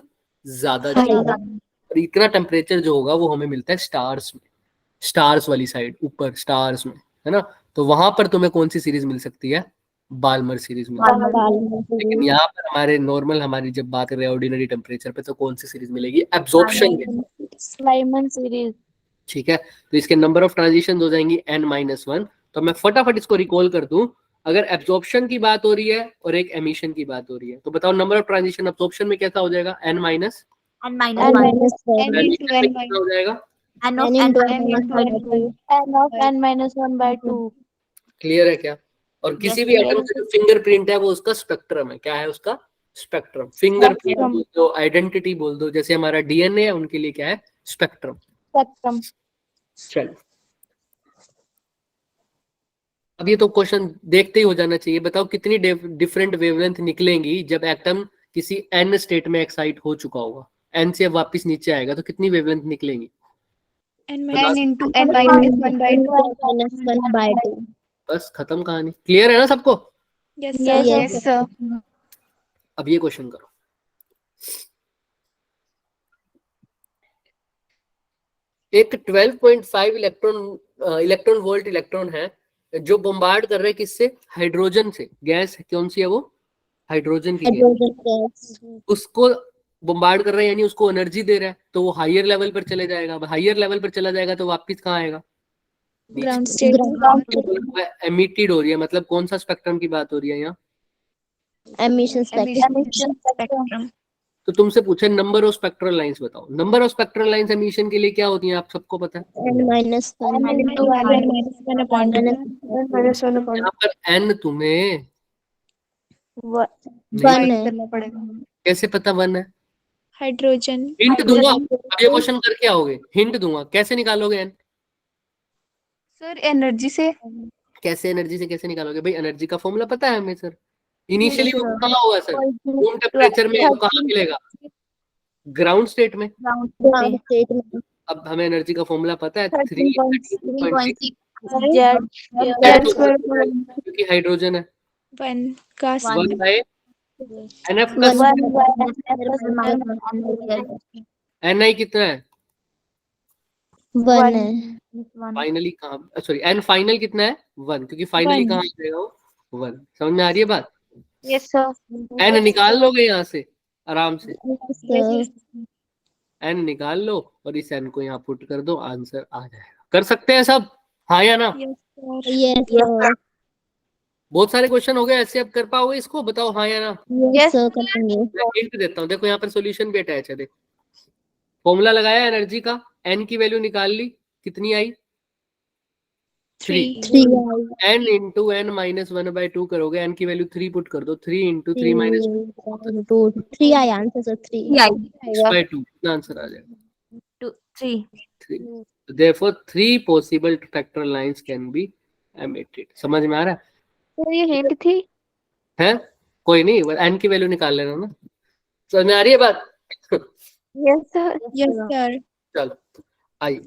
ज्यादा चाहिए। और इतना टेम्परेचर जो होगा वो हमें मिलता है स्टार्स में, स्टार्स वाली साइड ऊपर स्टार्स में, है ना। तो वहां पर तुम्हें कौन सी सीरीज मिल सकती है, बाल्मर सीरीज मिल सकती है। लेकिन यहाँ पर हमारे नॉर्मल, हमारी जब बात कर रहे हैं ऑर्डिनरी टेम्परेचर पे, तो कौन सी सीरीज मिलेगी, एब्जॉर्प्शन में, Lyman series. ठीक है। तो इसके नंबर ऑफ ट्रांजिशन हो जाएंगी n-1। तो मैं फटाफट इसको रिकॉल कर दूं, अगर एब्जॉर्प्शन की बात हो रही है और एक एमिशन की बात हो रही है, तो बताओ नंबर ऑफ ट्रांजिशन एब्जॉर्प्शन में कैसा हो जाएगा, n माइनस, N minus 1. कितना हो जाएगा, N of N N into minus N 1 by 2. N of N minus 1 by 2. Clear है क्या। और किसी Yes, भी sir. एटम का जो फिंगरप्रिंट है वो उसका स्पेक्ट्रम है, क्या है उसका स्पेक्ट्रम। फिंगरप्रिंट बोल दो, आइडेंटिटी बोल दो, जैसे हमारा डीएनए है उनके लिए क्या है, स्पेक्ट्रम। Spectrum. चलो अब ये तो क्वेश्चन देखते ही हो जाना चाहिए। बताओ कितनी डिफरेंट वेवलेंथ निकलेंगी जब एटम किसी n स्टेट में एक्साइट हो चुका होगा, n से वापस नीचे आएगा तो कितनी वेवलेंथ निकलेंगी, n into n-1 by 2 Minus 1 by 2. बस खत्म कहानी। क्लियर है ना सबको। यस yes sir अब ये क्वेश्चन करो, एक 12.5 इलेक्ट्रॉन वोल्ट इलेक्ट्रॉन है जो बॉम्बार्ड कर रहे हैं किससे, हाइड्रोजन से। गैस कौन सी है वो, हाइड्रोजन की गैस। Hydrogen gas. उसको बॉम्बार्ड कर रहा है यानी उसको एनर्जी दे रहा है, तो वो हायर लेवल पर चले जाएगा। हायर लेवल पर चला जाएगा तो वापस कहाँ आएगा, Ground state. एमिटेड हो रही है, मतलब कौन सा स्पेक्ट्रम की बात हो रही है यहाँ? Emission spectrum. Emission spectrum. तो तुमसे पूछे नंबर ऑफ स्पेक्ट्रल लाइंस बताओ। Number of spectral lines emission के लिए क्या होती हैं, आप सबको पता है? N-1. Into n minus 1 upon 2. n minus 1 upon यहाँ पर n तुम्हें 1 नहीं, है. करना पड़ेगा. कैसे पता 1 है? Hydrogen. हिंट दूंगा, अब ये क्वेश्चन करके आओगे, हिंट दूंगा, कैसे निकालोगे n? सर एनर्जी से. कैसे एनर्जी से कैसे निकालोगे भाई? एनर्जी का फॉर्मूला पता है हमें सर। इनिशियली वो कहाँ होगा सर? रूम टेम्परेचर में, वो कहाँ मिलेगा? ग्राउंड स्टेट में। Ground state में. अब हमें एनर्जी का फॉर्मूला पता है 3.6 Z square upon क्योंकि हाइड्रोजन है 1 का 1 बाय NF प्लस 1 NI कितना है? 1 है. फाइनली कहाँ, सॉरी n फाइनल कितना है? 1, क्योंकि फाइनली One. कहाँ जाएगा वो? 1। समझ में आ रही है बात? Yes sir. n निकाल लोगे यहाँ से आराम से, Sir. n निकाल लो और इस n को यहाँ पुट कर दो, आंसर आ जाएगा। कर सकते हैं सब, हाँ या ना? Yes, sir. Yes sir. बहुत सारे क्वेश्चन हो गए ऐसे, अब कर पाओगे इसको? बताओ हाँ या ना। Yes sir करेंगे. मैं हिंट देता हूँ, देखो यहाँ पर सॉल्यूशन भी अटैच है। देखो फॉर्मूला लगाया एनर्जी का, n की वैल्यू निकाल ली, कितनी आई? 3। 3 n इंटू n माइनस 1/2 करोगे, n की वैल्यू 3 पुट कर दो, 3 into 3 minus 3 I answer sir 3. 6/2, कितना आंसर आ जाएगा? 3. 3। Therefore 3 possible spectral lines can be emitted। समझ में आ रहा सर ये हिंट थी. है? कोई नहीं, n की वैल्यू निकाल लेना ना। समझ में आ रही है बात? Yes sir. Yes, sir. चलो आइए,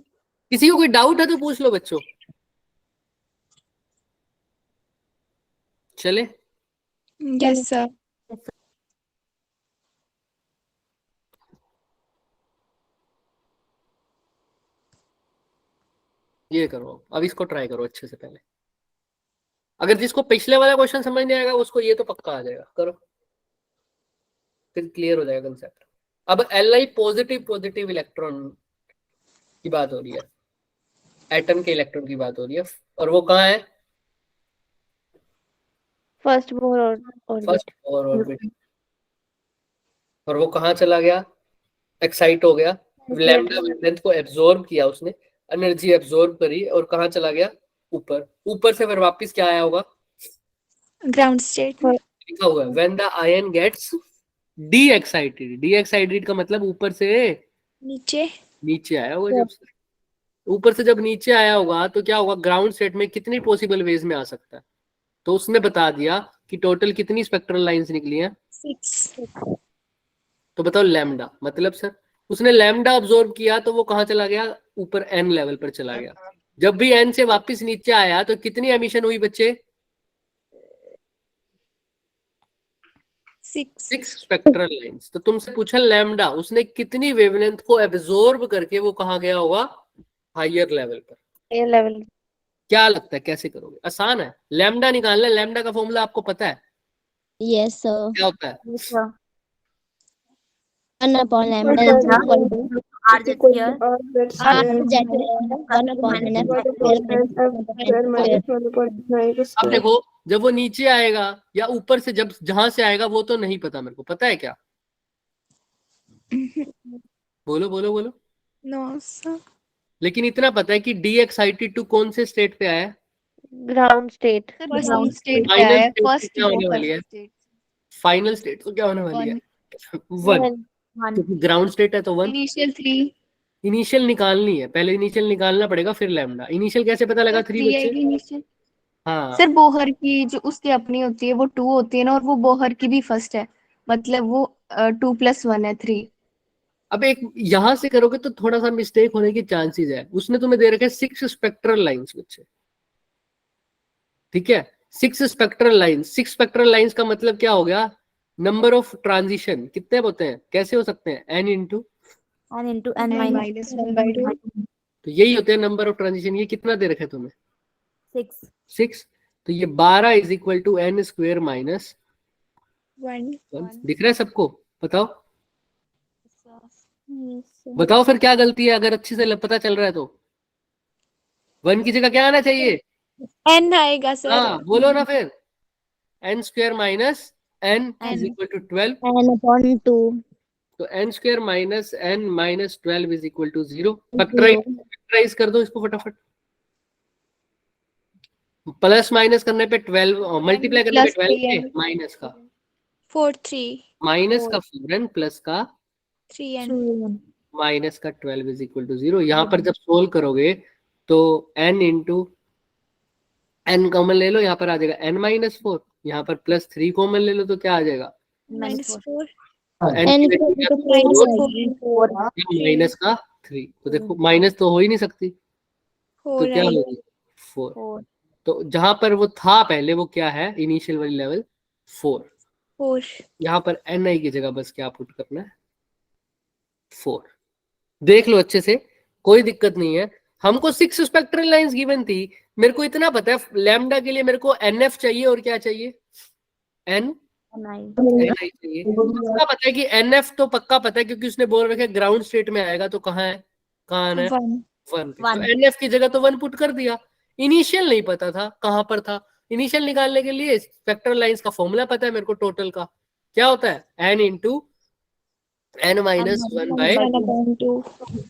किसी को कोई डाउट है तो पूछ लो बच्चों। चले Yes, sir. ये करो, अब इसको ट्राई करो अच्छे से। पहले अगर जिसको पिछले वाला क्वेश्चन समझ नहीं आएगा उसको ये तो पक्का आ जाएगा, करो फिर क्लियर हो जाएगा कंसेप्ट। अब Li पॉजिटिव पॉजिटिव इलेक्ट्रॉन की बात हो रही है, एटम के इलेक्ट्रॉन की बात हो रही है, और वो कहाँ है? फर्स्ट बोर और फर्स्ट और ऑर्बिट। और वो कहाँ चला गया? एक्साइट हो गया, लैम्डा वेवलेंथ को एब्जॉर्ब किया उसने, एनर्जी एब्जॉर्ब करी, और कहाँ चला गया? ऊपर। ऊपर से फिर वापस क्या आया होगा? Ground state. लिखा हुआ है when the ion gets de-excited. De-excited का मतलब ऊपर से नीचे. नीचे आया होगा। जब ऊपर से जब नीचे आया होगा तो क्या होगा? ग्राउंड स्टेट में कितनी पॉसिबल वेज में आ सकता है? तो उसने बता दिया कि टोटल कितनी स्पेक्ट्रल लाइंस निकली हैं? 6. तो बताओ लैम्डा, मतलब सर उसने लैम्डा अब्सॉर्ब किया तो वो कहाँ चला गया? ऊपर n लेवल पर चला गया। जब भी n से वापस नीचे आया तो कितनी एमिशन हुई बच्चे? 6 स्पेक्ट्रल लाइंस। तो तुमसे पूछा लैम्डा, उसने कितनी वेवलेंथ को एब्जॉर्ब करके वो कहाँ गया होगा? हायर लेवल पर। ए लेवल. क्या लगता है कैसे करोगे? आसान है, लैम्डा निकालना है। लैम्डा का फॉर्मूला आपको पता है Yes sir. क्या होता है? 1 upon lambda is equal to R Z square. R Z R square Z 1 upon n F square square minus 1 upon 9 अब square. देखो, जब वो नीचे आएगा या ऊपर से, जब जहां से आएगा वो तो नहीं पता मेरे को, पता है क्या? बोलो बोलो बोलो। No, sir. लेकिन इतना पता है कि डी एक्साइटेड टू कौन से स्टेट पे आया है? ground state. Ground state पे फाइनल आया. स्टेट First क्या होने वाली है? state. फाइनल स्टेट तो क्या होने वाली है? 1। 1. क्योंकि ग्राउंड स्टेट है तो 1। Initial 3. इनिशियल निकालनी है, पहले इनिशियल निकालना पड़ेगा फिर लैम्डा। इनिशियल कैसे पता लगा? 3 3 बच्चे। आएगी initial. हाँ सर बोहर की जो उसकी अपनी होती है वो 2 होती है ना, और वो बोहर की भी फर्स्ट है, मतलब वो 2 + 1 है 3. अब एक यहां से करोगे तो थोड़ा सा मिस्टेक होने की चांसेस है। उसने तुम्हें दे रखे 6 स्पेक्ट्रल लाइंस बच्चे, ठीक है? 6 स्पेक्ट्रल लाइंस। 6 स्पेक्ट्रल लाइंस का मतलब क्या हो गया? नंबर ऑफ ट्रांजिशन कितने होते हैं? कैसे हो सकते हैं? n into 1 into n N minus minus 1/2. तो यही होते हैं नंबर ऑफ ट्रांजिशन। ये कितना दे रखे तुम्हें? 6. 6। तो ये 12 is equal to n square minus 1. 1। दिख रहा है सबको? बताओ बताओ फिर क्या गलती है, अगर अच्छे से पता चल रहा है तो। 1 की जगह क्या आना चाहिए? n आएगा सर। हाँ बोलो ना फिर, n square minus n is equal to 12। n upon 2. तो n square minus n minus 12 is equal to 0। Factorize कर दो इसको फटाफट। प्लस माइनस करने पे 12, मल्टीप्लाई करने पे plus 12 के 3n माइनस का 4 3 माइनस का 4n प्लस का 3n 2n. माइनस का 12 इज इक्वल टू 0। यहाँ पर जब सोल्व करोगे तो n इंटू n कॉमन ले लो, यहाँ पर आ जाएगा n माइनस 4। यहाँ पर प्लस 3 कॉमन ले लो तो क्या आ जाएगा? minus 4 तो n n की equal वैल्यू to क्या? 4 4. माइनस का 3। तो देखो माइनस तो हो ही नहीं सकती, तो 4 क्या आई होगी? 4। 4. तो जहां पर वो था पहले वो क्या है? इनिशियल वाली लेवल 4। 4 यहाँ पर ni की जगह बस क्या पुट करना है? 4। देख लो अच्छे से, कोई दिक्कत नहीं है। हमको 6 स्पेक्ट्रल लाइंस गिवन थी, मेरे को इतना पता है लैम्डा के लिए मेरे को nf चाहिए और क्या चाहिए? n ni चाहिए। पक्का पता है कि nf तो पक्का पता है क्योंकि उसने बोल रखा है ग्राउंड स्टेट में आएगा, तो कहाँ है? कहाँ आना है? 1 1 पे। तो nf की जगह तो 1 पुट कर दिया। इनिशियल नहीं पता था कहां पर था। इनिशियल निकालने के लिए स्पेक्ट्रल लाइंस का फॉर्मूला पता है मेरे को, टोटल का क्या होता है? n into n minus 1 by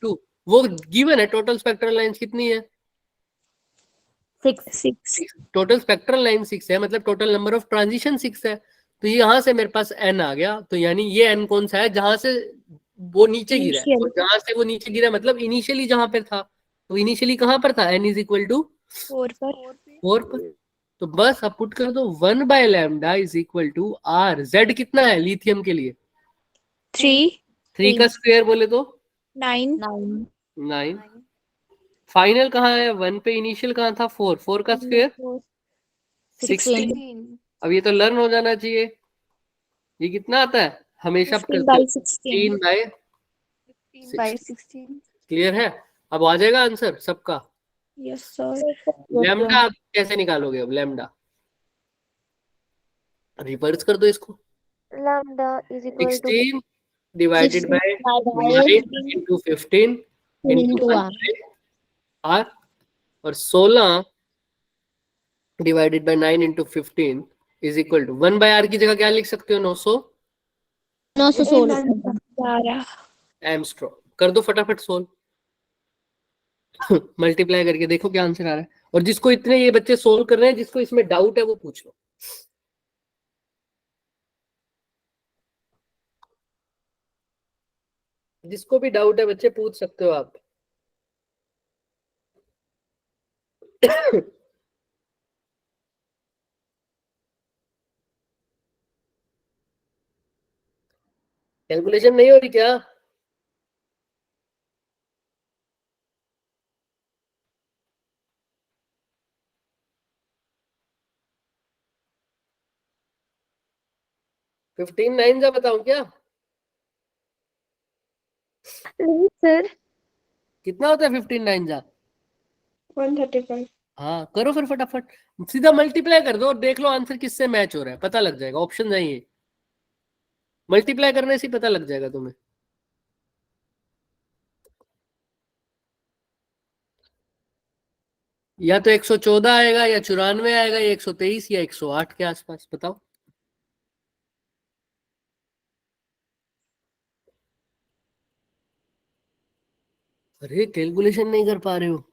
2। वो गिवन है। टोटल स्पेक्ट्रल लाइंस कितनी है? 6. टोटल स्पेक्ट्रल लाइन 6 है, मतलब टोटल नंबर ऑफ ट्रांजिशन 6 है। तो यहाँ से मेरे पास n आ गया। तो यानी ये n कौन सा है? जहां से वो नीचे गिरा है। Initial. और जहां से वो नीचे गिरा मतलब इनिशियली जहां पर था। तो इनिशियली कहां पर था? n इज इक्वल टू 4 पर 4 पर। तो बस अब पुट कर दो 1 by lambda is equal to r। z कितना है लिथियम के लिए? 3 3 का स्क्वायर बोले तो 9 9. 9। फाइनल कहाँ है? 1 पे। इनिशियल कहाँ था? 4। 4 का स्क्वायर 16। 16. अब ये तो लर्न हो जाना चाहिए। ये कितना आता है? हमेशा 15 by 16 3 बाय 15 by 16 क्लियर है? अब आ जाएगा आंसर सबका। yes sir लैम्डा आप कैसे निकालोगे? अब लैम्डा रिवर्स कर दो इसको। Lambda is equal to 16 divided 16 by by 9 into 15 into into r. r, और 16 divided by 9 into 15 is equal to 1 by r की जगह क्या लिख सकते हो? 900 12 एमस्ट्रॉन्ग। कर दो फटाफट सोल्व। मल्टीप्लाई करके देखो क्या आंसर आ रहा है। और जिसको इतने ये बच्चे सोल्व कर रहे हैं, जिसको इसमें डाउट है वो पूछ लो। जिसको भी डाउट है बच्चे पूछ सकते हो आप। कैलकुलेशन नहीं हो रही क्या? फिफ्टीन 9 जा बताऊं क्या? सर कितना होता है 15 9 जा? 135. हाँ करो फिर फटाफट, सीधा मल्टीप्लाई कर दो और देख लो आंसर किससे मैच हो रहा है, पता लग जाएगा। ऑप्शन नहीं है, मल्टीप्लाई करने से ही पता लग जाएगा तुम्हें। या तो 114 आएगा, या 94 आएगा, या 123, या 108 के आसपास। बताओ। अरे कैलकुलेशन नहीं कर पा रहे हो।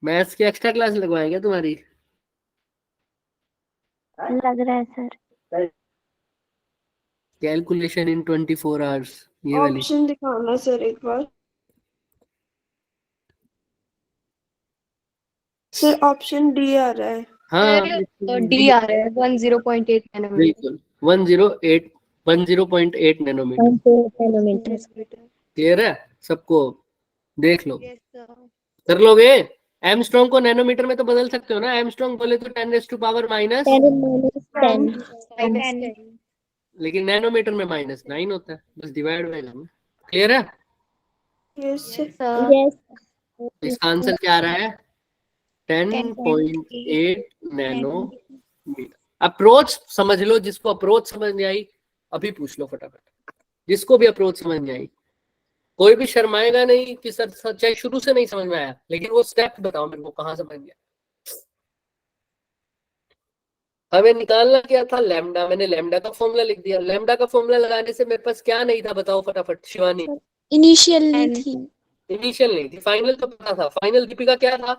मैथ्स की एक्स्ट्रा क्लास लगवाएं क्या तुम्हारी? लग रहा है सर। कैलकुलेशन इन 24 आवर्स, ये वाली। ऑप्शन दिखाना सर एक बार। सर ऑप्शन डी आ रहा है। हाँ डी आ रहा है 10.8 नैनोमीटर। बिल्कुल 10.8 नैनोमीटर। क्लियर है सबको? देख लो, कर लोगे। एमस्ट्रॉन्ग को नैनोमीटर में तो बदल सकते हो ना। एमस्ट्रॉन्ग बोले तो 10⁻⁻, 10 लेकिन नैनोमीटर में -9 होता है, बस डिवाइड बाय करना। क्लियर है? Yes sir. सर इसका आंसर क्या आ रहा है? 10.8 नैनोमीटर। अप्रोच समझ लो, जिसको अप्रोच समझ नहीं आई अभी पूछ लो फटाफट, जिसको भी अप्रोच समझ नहीं आई। कोई भी शर्माएगा नहीं कि सर चाहे शुरू से नहीं समझ में आया, लेकिन वो स्टेप बताओ मेरे को कहाँ समझ गया। हमें निकालना क्या था, लैम्डा। मैंने लैम्डा का फॉर्मूला लिख दिया। लैम्डा का फॉर्मूला लगाने से मेरे पास क्या नहीं था बताओ फटाफट शिवानी। इनिशियल नहीं थी। इनिशियल नहीं थी, फाइनल तो पता था। फाइनल दीपिका क्या था?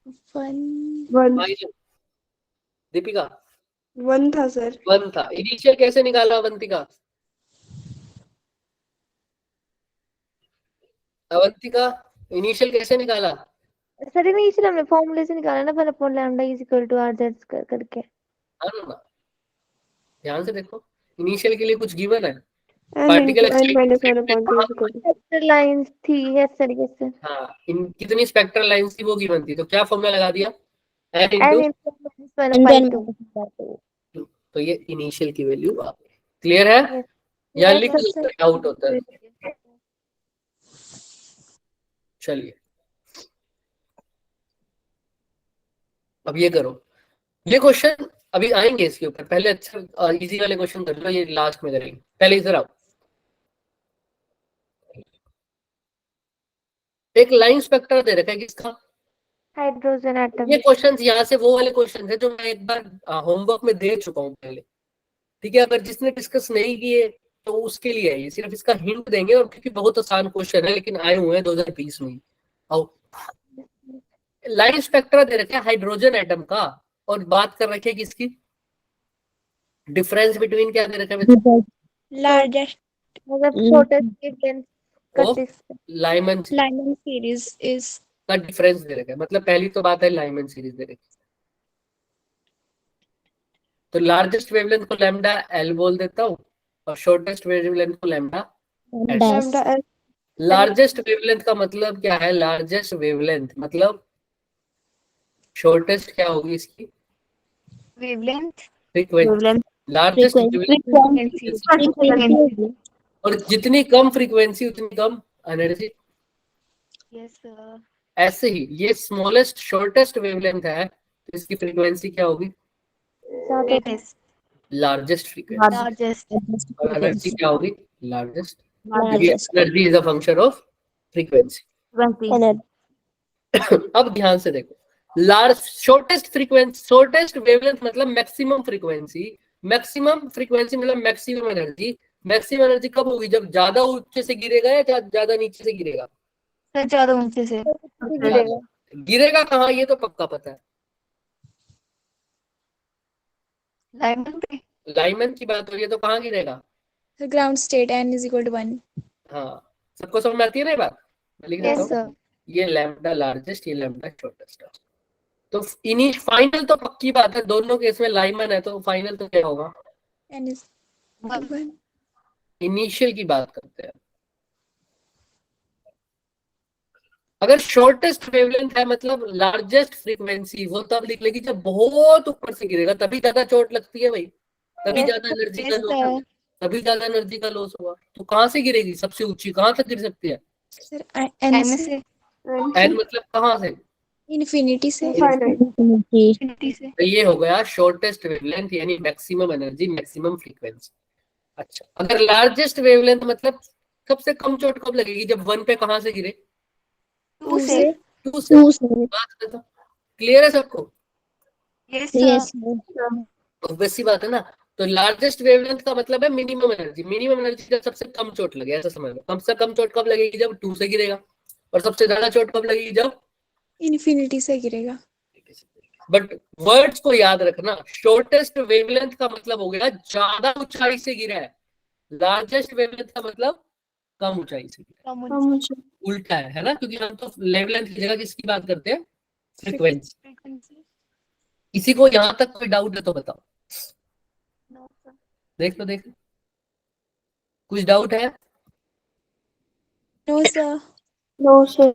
1 फाइनल दीपिका 1 था सर। 1 था। इनिशियल कैसे निकाला अवंतिका? अवंतिका इनिशियल कैसे निकाला? सर इनिशियल हमने फॉर्मूले से निकाला ना, 1 upon lambda is equal to R Z करके। ध्यान से देखो, इनिशियल के लिए कुछ गिवन है। n particle into n minus 1 upon 2 is equal to spectral lines थी यस सर यस सर। हाँ, इन कितनी स्पेक्ट्रल लाइंस थी वो गिवन थी, तो क्या फॉर्मूला लगा दिया? n n into into 1/2। तो ये इनिशियल की वैल्यू आ गई। क्लियर है? या Yes, लिख sir. दो, डाउट होता है। चलिए अब ये करो, ये क्वेश्चन अभी आएंगे इसके ऊपर। पहले अच्छा इजी वाले क्वेश्चन कर लो, ये लास्ट में करेंगे। पहले इधर आओ, एक लाइन स्पेक्ट्रा दे रखा है किसका? Hydrogen atom. ये क्वेश्चंस यहाँ से वो वाले क्वेश्चन है जो मैं एक बार होमवर्क में दे चुका हूँ पहले, ठीक है। अगर जिसने डिस्कस नहीं किए तो उसके लिए है ये, सिर्फ इसका हिंट देंगे। और क्योंकि बहुत आसान क्वेश्चन है, लेकिन आए हुए हैं 2020 में। आओ, लाइन स्पेक्ट्रा दे रखे हाइड्रोजन एटम का, और बात कर रखे किसकी? डिफरेंस बिटवीन क्या दे रखा है? लार्जेस्ट मतलब छोटे लेंथ का of distance. Lyman Lyman series is का डिफरेंस दे रखा है। मतलब पहली तो बात है लाइमन सीरीज दे रखी, तो लार्जेस्ट वेवलेंथ को लैम्डा एल बोल देता हूँ, और शॉर्टेस्ट वेवलेंथ को lambda S. lambda s largest wavelength का मतलब क्या है? लार्जेस्ट वेवलेंथ मतलब शॉर्टेस्ट क्या होगी इसकी? Wavelength frequency. Largest frequency. और जितनी कम फ्रीक्वेंसी उतनी कम एनर्जी। Yes sir. ऐसे ही ये स्मॉलेस्ट शॉर्टेस्ट वेवलेंथ है, तो इसकी फ्रीक्वेंसी क्या होगी? Greatest largest frequency. लार्जेस्ट और एनर्जी क्या होगी? Largest. Energy is a function of frequency. अब ध्यान से देखो, large shortest frequency, shortest wavelength मतलब मैक्सिमम फ्रीक्वेंसी। मैक्सिमम फ्रीक्वेंसी मतलब मैक्सिमम एनर्जी। मैक्सिमम एनर्जी कब होगी? जब ज्यादा ऊंचे से गिरेगा या ज्यादा नीचे से गिरेगा? सर ज्यादा ऊंचे से गिरेगा। गिरेगा कहाँ ये तो पक्का पता है। लाइमन पे। लाइमन की बात हो रही है तो कहाँ गिरेगा? Ground state n is equal to 1। हाँ, सबको समझ में आती है ना ये बात? मैं लिख देता यस हूँ, सर। ये लैम्डा लार्जेस्ट, ये लैम्डा शॉर्टेस्ट। तो इन्हीं फाइनल तो पक्की बात है, दोनों केस में लाइमन है, तो फाइनल तो क्या होगा? n is 1। इनिशियल की बात करते हैं। अगर शॉर्टेस्ट वेवलेंथ है मतलब लार्जेस्ट फ्रीक्वेंसी, वो तब लिख लेगी जब बहुत ऊपर से गिरेगा, तभी ज्यादा चोट लगती है भाई, तभी ज्यादा एनर्जी का लॉस होगा, तभी ज्यादा एनर्जी का लॉस होगा। तो कहाँ से गिरेगी? सबसे ऊंची कहाँ तक गिर सकती है? सर n एम से से एन मतलब कहाँ से? इन्फिनिटी से। इंफिनिटी से। तो ये हो गया शॉर्टेस्ट वेवलेंथ, यानी मैक्सिमम एनर्जी, मैक्सिमम फ्रीक्वेंसी। अच्छा, अगर लार्जेस्ट वेवलेंथ मतलब सबसे कम चोट कब लगेगी? जब 1 पे कहाँ से गिरे? 2 से। 2 से। बात करता, क्लियर है सबको? Yes sir. ऑब्वियस सी बात है ना। तो लार्जेस्ट वेवलेंथ का मतलब है मिनिमम एनर्जी। मिनिमम एनर्जी जब सबसे कम चोट लगे, ऐसा समझ लो। कम से कम चोट कब लगेगी? जब 2 से गिरेगा। और सबसे ज्यादा चोट कब लगेगी? जब इन्फिनिटी से गिरेगा। बट वर्ड्स को याद रखना, शॉर्टेस्ट वेवलेंथ का मतलब हो गया ज्यादा ऊंचाई से गिरा है, लार्जेस्ट वेवलेंथ का मतलब कम ऊंचाई से गिरा है। उल्टा है ना? क्योंकि हम तो वेवलेंथ की जगह किसकी बात करते हैं? फ्रीक्वेंसी। फ्रीक्वेंसी। किसी को यहाँ तक कोई डाउट है तो बताओ। No sir. देख लो, देख लो, कुछ डाउट है? No sir. no sir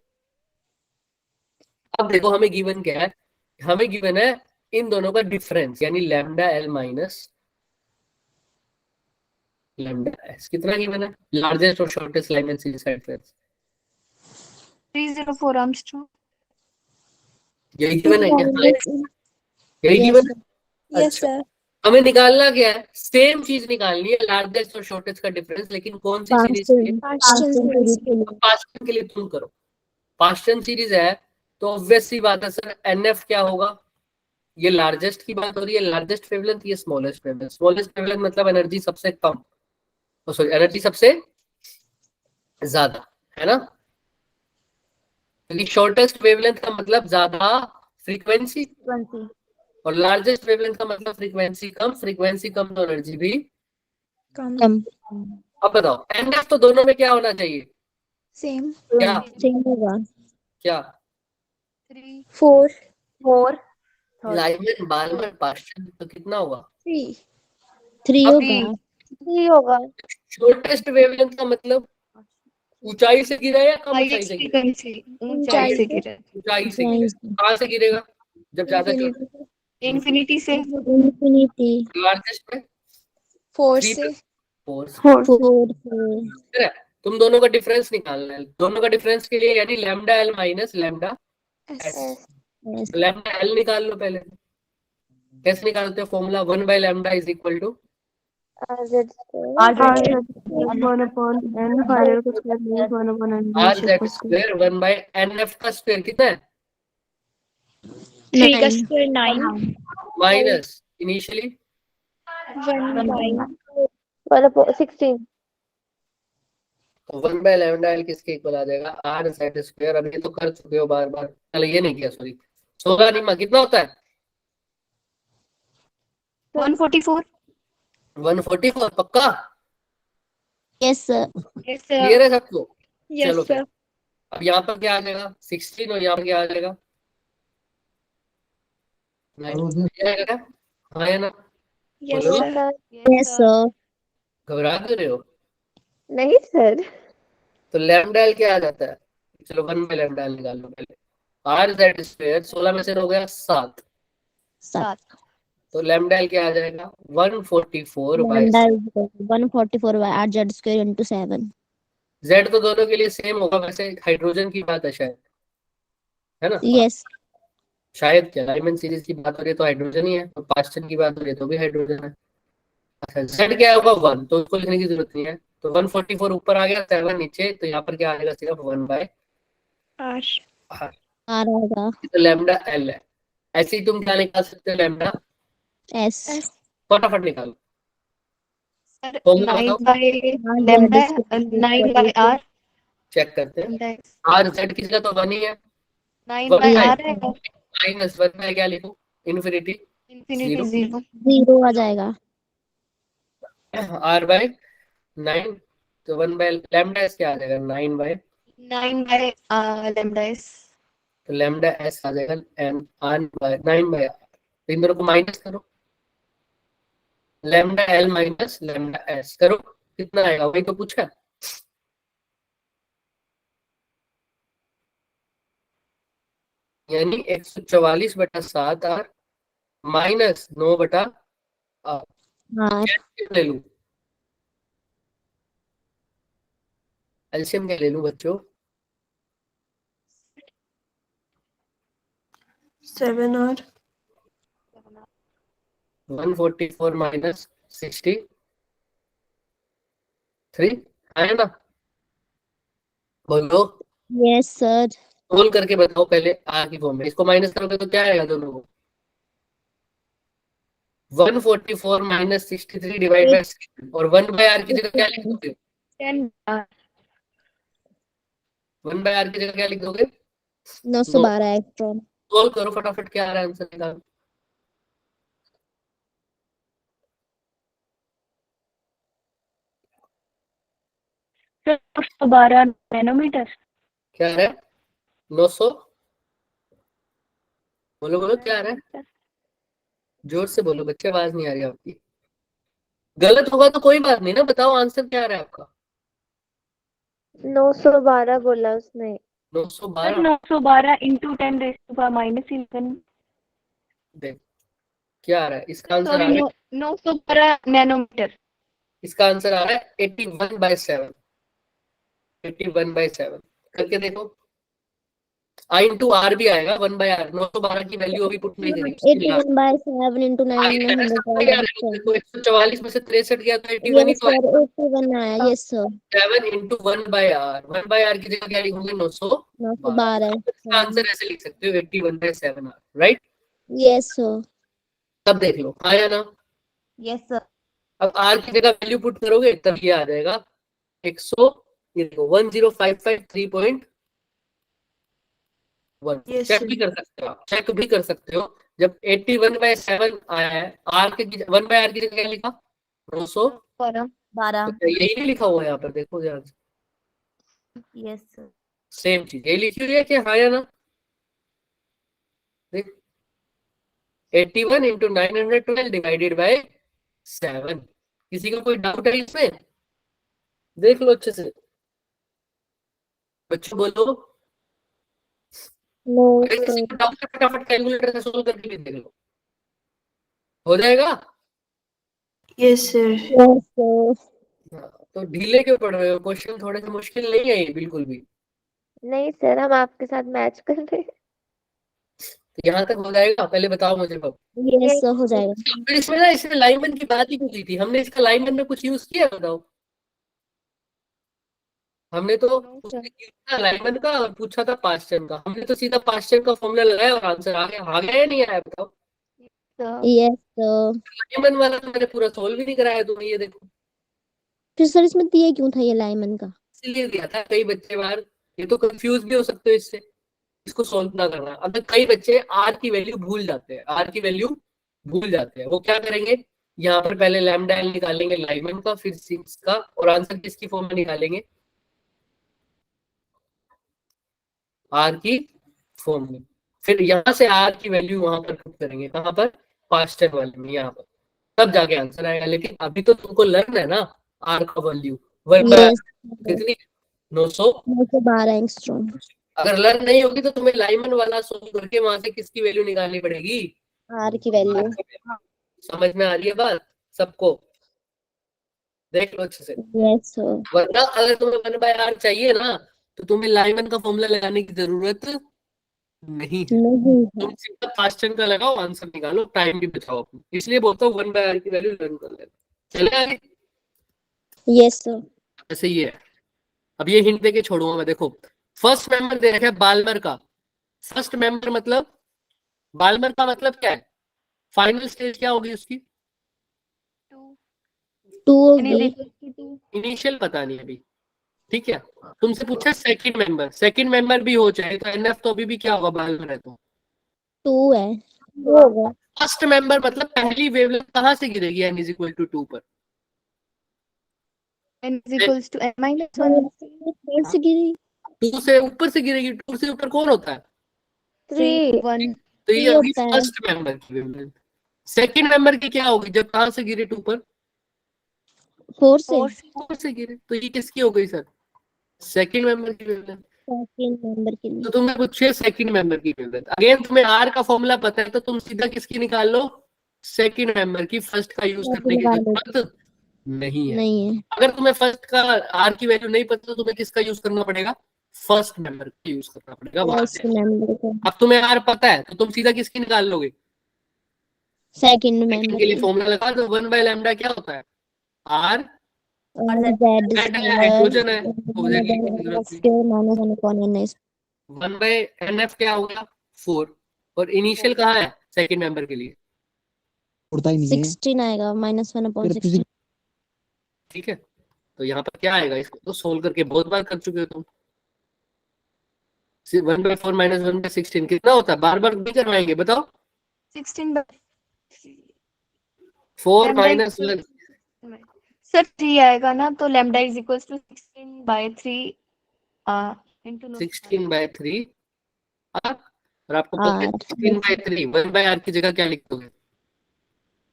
अब देखो हमें गिवन क्या है? हमें गिवन है इन दोनों का डिफरेंस, यानी lambda L minus lambda S. कितना गिवन है? लार्जेस्ट और शॉर्टेस्ट लाइमन सीरीज का डिफरेंस 304 आर्मस्ट्रॉन्ग। यही गिवन है क्या? यही गिवन है। यस अच्छा, सर। हमें निकालना क्या है, सेम चीज निकालनी है, लार्जेस्ट और शॉर्टेस्ट का डिफरेंस, लेकिन कौन सी सीरीज के लिए? Paschen series. पास्टन के लिए तुम करो, पास्टन सीरीज है तो ऑब्वियस सी बात है सर, एनएफ क्या होगा, ये लार्जेस्ट की बात हो रही है, लार्जेस्ट वेवलेंथ, ये स्मॉलेस्ट वेवलेंथ, स्मॉलेस्ट वेवलेंथ मतलब एनर्जी सबसे कम, सॉरी एनर्जी सबसे ज्यादा, है ना, क्योंकि शॉर्टेस्ट वेवलेंथ का मतलब ज्यादा फ्रीक्वेंसी, और लार्जेस्ट वेवलेंथ का मतलब फ्रीक्वेंसी कम तो एनर्जी भी Come. अब बताओ एनएफ तो दोनों में क्या होना चाहिए, Same. क्या क्या 4. लाइमन बालमन पास्टन तो कितना होगा, 3. 3 होगा। शॉर्टेस्ट वेवलेंथ का मतलब ऊंचाई से गिरा या कम ऊंचाई से गिरा, ऊंचाई से गिरा, ऊंचाई से गिरा, कहाँ से गिरेगा जब ज्यादा छोटा, इंफिनिटी से, लार्जेस्ट में 4 3 से. 4 तुम दोनों का डिफरेंस निकालना है, दोनों का डिफरेंस के लिए यानी lambda L minus lambda S, lambda L निकाल लो पहले, कैसे निकालते हो formula, 1/λ is equal to RZ R Z 1 upon N final का square minus 1 upon N R initial Z का स्क्वायर. स्क्वायर 1/nf का स्क्वायर कितना है, 3 का square 9. Minus initially 1 16. तो 1/λ एल किसके इक्वल आ जाएगा, आर जेड स्क्वायर, अब ये तो कर चुके हो बार बार, चलो ये नहीं किया सॉरी, 16 नहीं कितना होता है 144. 144 पक्का, यस सर। क्लियर है सबको, Yes चलो sir. फिर अब यहाँ पर क्या आ जाएगा 16 और यहाँ पर क्या आ जाएगा 9, ये आएगा क्या? हाँ है ना, Yes बोलो। sir. Yes sir. घबरा क्यों रहे हो, नहीं सर। तो लैम्डा एल क्या आ जाता है, चलो 1/λ एल निकाल लो पहले, आर जेड स्क्वायर 16 में से हो गया 7, 7 तो लैम्डा एल क्या आ जाएगा 144 by lambda 144 by R Z square into 7। जेड तो दोनों के लिए सेम होगा, वैसे हाइड्रोजन की बात है शायद, है ना, यस शायद क्या डायमंड सीरीज की बात हो रही है तो हाइड्रोजन ही है, तो पास्टन की बात हो रही है तो भी हाइड्रोजन है। अच्छा जेड क्या होगा 1, तो उसको लिखने की जरूरत नहीं है, तो 144 ऊपर आ गया 7 नीचे, तो यहाँ पर क्या आ जाएगा सिर्फ 1/r, R. आर आएगा तो लैम्डा एल है, ऐसे ही तुम क्या निकाल सकते हो लैम्डा, एस फटाफट निकालो, सर फॉर्मूला 9 बताओ, by lambda 9 by r check करते हैं, lambda is आर जेड किसका तो 1 ही है, 9 1 by बाय r है माइनस 1 बाय क्या लिखूं, इन्फिनिटी infinity 0 0 आ जाएगा। r बाय 9, तो 1 बाय लैम्डा एस क्या आ जाएगा 9 by lambda is तो लैम्डा एस आ जाएगा एम आर बाय 9/r, तो इन दोनों को माइनस करो, lambda L minus lambda S करो, कितना आएगा वही तो पूछा, यानी 144/7 आर माइनस 9/r, हाँ ले लूं एलसीएम क्या ले लूं बच्चों, 7 और 144 माइनस 63 आया ना, बोलो यस सर। रोल करके बताओ पहले आर की फॉर्म में, इसको माइनस करोगे तो क्या आएगा दोनों को, 144 माइनस 63 डिवाइड बाय 6, और 1/r की जगह क्या लिख दोगे, 10 1/r की जगह क्या लिख दोगे, 912 इलेक्ट्रॉन। सोल्व करो फटाफट, क्या आ रहा है आंसर निकालो, सर 912 नैनोमीटर। क्या आ रहा है 900, बोलो बोलो क्या आ रहा है, जोर से बोलो बच्चे, आवाज नहीं आ रही आपकी, गलत होगा तो कोई बात नहीं ना, बताओ आंसर क्या आ रहा है आपका, 912 बोला उसने। 912, 912 इंटू 10⁻⁻11। देख क्या आ रहा है, इसका आंसर आ सॉरी रहा है, 912 नैनोमीटर इसका आंसर आ रहा है 81/7, 81/7 करके देखो, आई इंटू आर भी आएगा 1/r। 912 की वैल्यू अभी पुट नहीं करेंगे। 81 by 7 into 9 में 100 देखो 144 में से 63 गया तो 81 ही यस तो सर 81 आया yes sir 7 into 1/r। 1/r की जगह क्या लिखोगे 912। 912 इसका आंसर ऐसे लिख सकते हो 81/7r, राइट। यस सर तब देख लो आया ना। Yes sir. अब आर की जगह वैल्यू पुट करोगे तब ये आ जाएगा 100, ये देखो 10553.1। Yes, check sir. भी कर सकते हो, चेक भी कर सकते हो। जब 81/7 आया है, आर के 1/r की जगह क्या लिखा 900, 12 तो यही नहीं लिखा हुआ है यहाँ पर, देखो ध्यान से। यस सर सेम चीज यही लिखी हुई है कि हाँ या ना। देख 81 इंटू 912 डिवाइडेड बाय 7। किसी का कोई डाउट है इसमें? देख लो अच्छे से बच्चों, बोलो। नो अगर किसी सर को डाउट है फटाफट कैलकुलेटर से सोल्व करके भी देख लो, हो जाएगा। Yes, sir. यस सर तो ढीले क्यों पड़ रहे हो? क्वेश्चन थोड़े से मुश्किल नहीं है ये बिल्कुल भी। नहीं सर हम आपके साथ मैच कर रहे हैं यहाँ तक हो जाएगा, पहले बताओ मुझे कब। यस सर हो जाएगा फिर इसमें ना, इसमें लाइनमैन की बात ही क्यों की थी हमने? इसका लाइनमैन में कुछ यूज किया बताओ? हमने तो लाइनमैन का और पूछा था पास्ट टाइम का, हमने तो सीधा पास्ट टाइम का फॉर्मूला लगाया और आंसर आ गया या नहीं आया बताओ? यस सर लाइनमैन वाला तो मैंने पूरा सोल्व ही नहीं कराया तुम्हें, ये देखो। फिर सर इसमें दिया क्यों था ये लाइमन का इसलिए दिया था, कई बच्चे बार ये तो कंफ्यूज भी हो सकते हो इससे, इसको सोल्व ना करना। अगर कई बच्चे आर की वैल्यू भूल जाते हैं, आर की वैल्यू भूल जाते हैं, वो क्या करेंगे, यहाँ पर पहले लैम्डा एल निकालेंगे लाइमन का, फिर 6 का, और आंसर किसकी फॉर्म में निकालेंगे? आर की फॉर्म में। फिर यहाँ से आर की वैल्यू वहां पर पुट करेंगे, कहाँ पर? पास्ट टाइम वाले में, यहाँ पर, तब जाके आंसर आएगा। लेकिन अभी तो तुमको लर्न है ना आर का वैल्यू, यस कितनी 900। 912 एंगस्ट्रॉम अगर लर्न नहीं होगी तो तुम्हें लाइमन वाला सोल्व करके वहां से किसकी वैल्यू निकालनी पड़ेगी? आर की वैल्यू समझ में आ रही है बात सबको? देख लो अच्छे से। यस सर वरना अगर तुम्हें 1/r चाहिए ना, तो तुम्हें लाइमन का फॉर्मूला लगाने की जरूरत नहीं है। नहीं तुम सीधा पास्ट टाइम का लगाओ, आंसर निकालो, टाइम भी बचाओ अपनी। इसलिए बोलता हूँ 1/r की वैल्यू लर्न कर लेना। चले आगे। यस सर ऐसे ही है। अब ये हिंट देके छोड़ूंगा मैं। देखो फर्स्ट मेंबर दे रखा है बाल्मर का। फर्स्ट मेंबर मतलब, बाल्मर का मतलब क्या है? फाइनल स्टेज क्या होगी उसकी? 2 होगी इनिशियल पता नहीं अभी, ठीक है। तुमसे पूछा सेकंड मेंबर, सेकंड मेंबर भी हो जाए तो एनएफ तो अभी भी क्या होगा बाल्मर है तो 2 है 2 होगा फर्स्ट मेंबर मतलब पहली वेवलेंथ कहां से गिरेगी n इज इक्वल टू 2 पर? n is equals to n minus 1 कौन सी गिरी 2 से ऊपर से गिरेगी। 2 से ऊपर कौन होता है? 3 1 तो ये ये होगी होता है। फर्स्ट मेंबर की वेवलेंथ। सेकंड मेंबर की क्या होगी जब कहां से गिरे 2 पर? 4 से 4 से गिरे, तो ये किसकी हो गई सर? सेकंड मेंबर की वेवलेंथ। सेकंड नंबर के लिए तो तुम्हें पूछिए सेकंड मेंबर की वेवलेंथ। अगेन तुम्हें आर का फॉर्मूला पता है तो तुम सीधा किसकी निकाल लो? सेकंड मेंबर की। फर्स्ट का यूज करने की जरूरत नहीं है। नहीं है अगर तुम्हें फर्स्ट का आर की वैल्यू नहीं पता तो तुम्हें किसका यूज करना पड़ेगा? फर्स्ट मेंबर का यूज करना पड़ेगा वहां फर्स्ट से। नंबर का अब तुम्हें आर पता है तो तुम सीधा किसकी निकाल लोगे? सेकंड सेकंड मेंबर के लिए फॉर्मूला लगा दो 1/लैम्डा क्या होता है? आर और जेड Z है, हाइड्रोजन है, तो Z लिखने की जरूरत नहीं। Square minus 1 upon n is 1/nf क्या होगा? 4। और इनिशियल कहाँ है सेकंड मेंबर के लिए? उड़ता ही नहीं है 16 आएगा माइनस 1 अपॉन फिर 16 ठीक है। तो यहाँ पर क्या आएगा? इसको तो सोल्व करके बहुत बार कर चुके हो तुम। 1/4 माइनस 1/16 कितना होता है? बार बार भी करवाएंगे, बताओ। 16 4 lambda माइनस equals 1 सर 3 आएगा ना, तो lambda is equals to 16/3 into 16/3 और आपको पता है 16/3 1/r की जगह क्या लिख दोगे?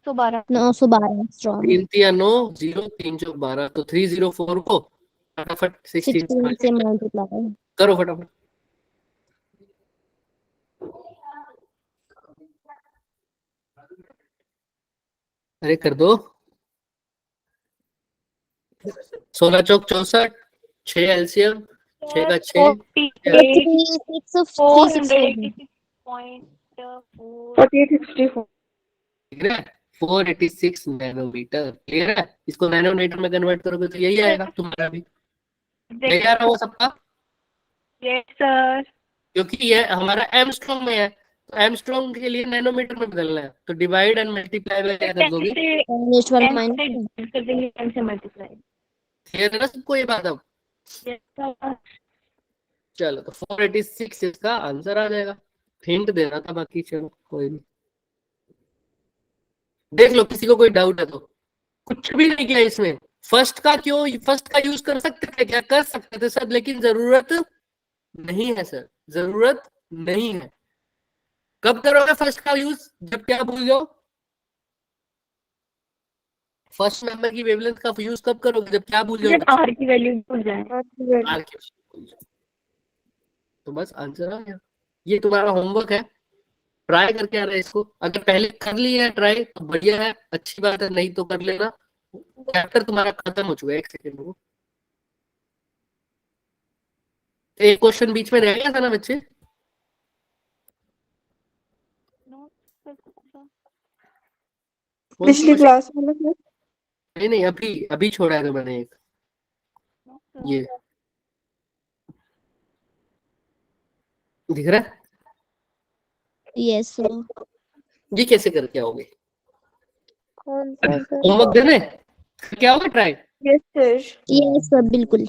112 912 स्ट्रॉन्ग 3 3 9 0 3 4 12, तो 304 को फटाफट 16 से 16 से multiply मल्टीप्लाई करो फटाफट। अरे कर दो। 16 चौक 64, 6 एलसीएम, 6 का 6 486 नैनोमीटर। क्लियर है? इसको नैनोमीटर में कन्वर्ट करोगे तो यही आएगा तुम्हारा भी। नहीं आ रहा वो सबका? Yes sir. क्योंकि ये हमारा एमस्ट्रॉन्ग में है, तो एमस्ट्रॉन्ग के लिए नैनोमीटर में बदलना है, तो डिवाइड एंड मल्टीप्लाई में क्या कर दोगे? क्लियर है ना सबको ये बात? अब चलो, तो 486 इसका आंसर आ जाएगा। हिंट देना था, बाकी चलो कोई नहीं। देख लो, किसी को कोई डाउट है तो। कुछ भी नहीं किया इसमें। फर्स्ट का यूज कर सकते थे क्या? कर सकते थे सर, लेकिन जरूरत नहीं है सर, जरूरत नहीं है। कब करोगे फर्स्ट का यूज? जब क्या भूल जाओ? फर्स्ट नंबर की वेवलेंथ का यूज कब करोगे? जब क्या भूल जाओगे? आर की वैल्यू भूल जाए। आर की वैल्यू। तो बस आंसर आ गया। ये तुम्हारा होमवर्क है, ट्राई करके आ रहा है इसको। अगर पहले कर लिया है ट्राई तो बढ़िया है, अच्छी बात है, नहीं तो कर लेना। चैप्टर तुम्हारा खत्म हो चुका है। एक सेकेंड को, एक क्वेश्चन बीच में रह गया था ना बच्चे? पिछली क्लास में ना? नहीं, अभी छोड़ा है तो मैंने एक, ये दिख रहा है? Yes sir. ये कैसे करके आओगे? कौन सा सर? होमवर्क देने क्या होगा? Try. Yes sir. Yes sir बिल्कुल।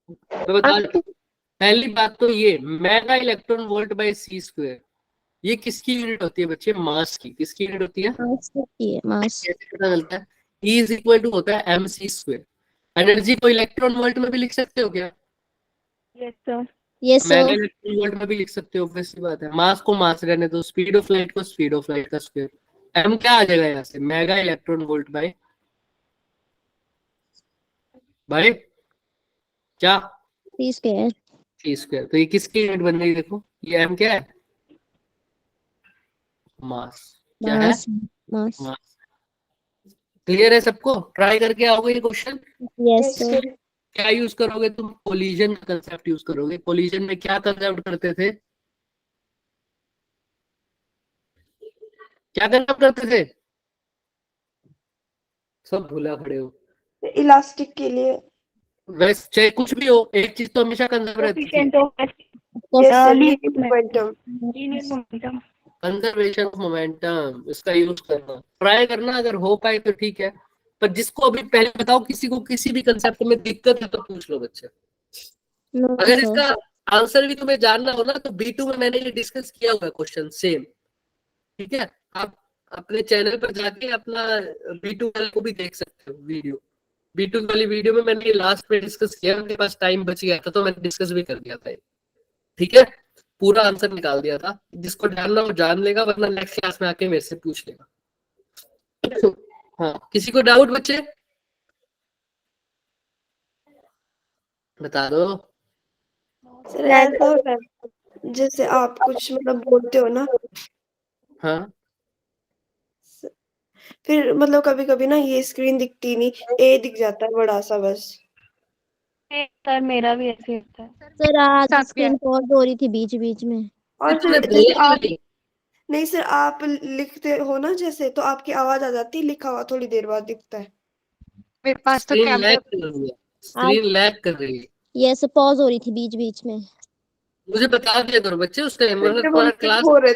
मैं बता दूं, पहली बात तो ये mega electron volt by C square, ये किसकी यूनिट होती है बच्चे? मास की। किसकी यूनिट होती है? मास। कैसे पता चलता है? E इज इक्वल टू होता है mc स्क्वायर। एनर्जी को इलेक्ट्रॉन वोल्ट में भी लिख सकते हो क्या? Yes sir. Yes mega sir. Electron volt में भी लिख सकते हो, वैसी बात है। मास को मास रहने दो, स्पीड ऑफ लाइट को स्पीड ऑफ लाइट का स्क्वायर। m क्या आ जाएगा यहाँ से? मेगा इलेक्ट्रॉन वोल्ट बाय क्या? सी स्क्वायर। सी स्क्वायर। तो ये किसकी यूनिट बन रही है? देखो, ये m क्या है? मास। क्या है? मास। मास। क्लियर है सबको? ट्राई करके आओगे ये क्वेश्चन। Yes sir. क्या यूज करोगे तुम? कोलिजन का कंसेप्ट यूज करोगे। कोलिजन में क्या कंसेप्ट करते थे? क्या कंसेप्ट करते थे? सब भूला खड़े हो। इलास्टिक के लिए। वैसे चाहे कुछ भी हो, एक चीज तो हमेशा कंजर्व रहती है, मोमेंटम। Conservation of momentum. इसका यूज करना, ट्राई करना, अगर हो पाए तो ठीक है। पर जिसको अभी पहले बताओ, किसी को किसी भी कंसेप्ट में दिक्कत है तो पूछ लो बच्चे। अगर इसका आंसर भी तुम्हें जानना हो ना, तो B2 में मैंने ये डिस्कस किया हुआ है क्वेश्चन सेम। ठीक है, आप अपने चैनल पर जाके अपना B2 वाले को भी देख सकते हो वीडियो। B2 वाली वीडियो में मैंने लास्ट में डिस्कस किया, मेरे पास टाइम बच गया था तो मैंने डिस्कस भी कर दिया था। ठीक है, पूरा आंसर निकाल दिया था। जिसको जानना हो जान लेगा, वरना नेक्स्ट क्लास में आके मेरे से पूछ लेगा। हाँ, किसी को डाउट बच्चे? बता दो। सर ऐसा होता है जैसे आप कुछ मतलब बोलते हो ना, हाँ, फिर मतलब कभी कभी ना ये स्क्रीन दिखती नहीं, ए दिख जाता है बड़ा सा बस। सर मेरा भी ऐसे होता है। सर आज स्क्रीन पॉज हो रही थी बीच बीच में। और तुमने फिर जैसे बोला आप नहीं। नहीं सर, आप लिखते हो ना जैसे, तो आपकी आवाज आ जाती है, लिखा हुआ थोड़ी देर बाद दिखता है। मेरे पास तो स्क्रीन लैग कैमरा कर रही है, स्क्रीन लैग कर रही है। यस पॉज हो रही थी बीच बीच में। मुझे बता दिया करो बच्चे उस टाइम, जब तुम्हारा हम क्लास हो रहे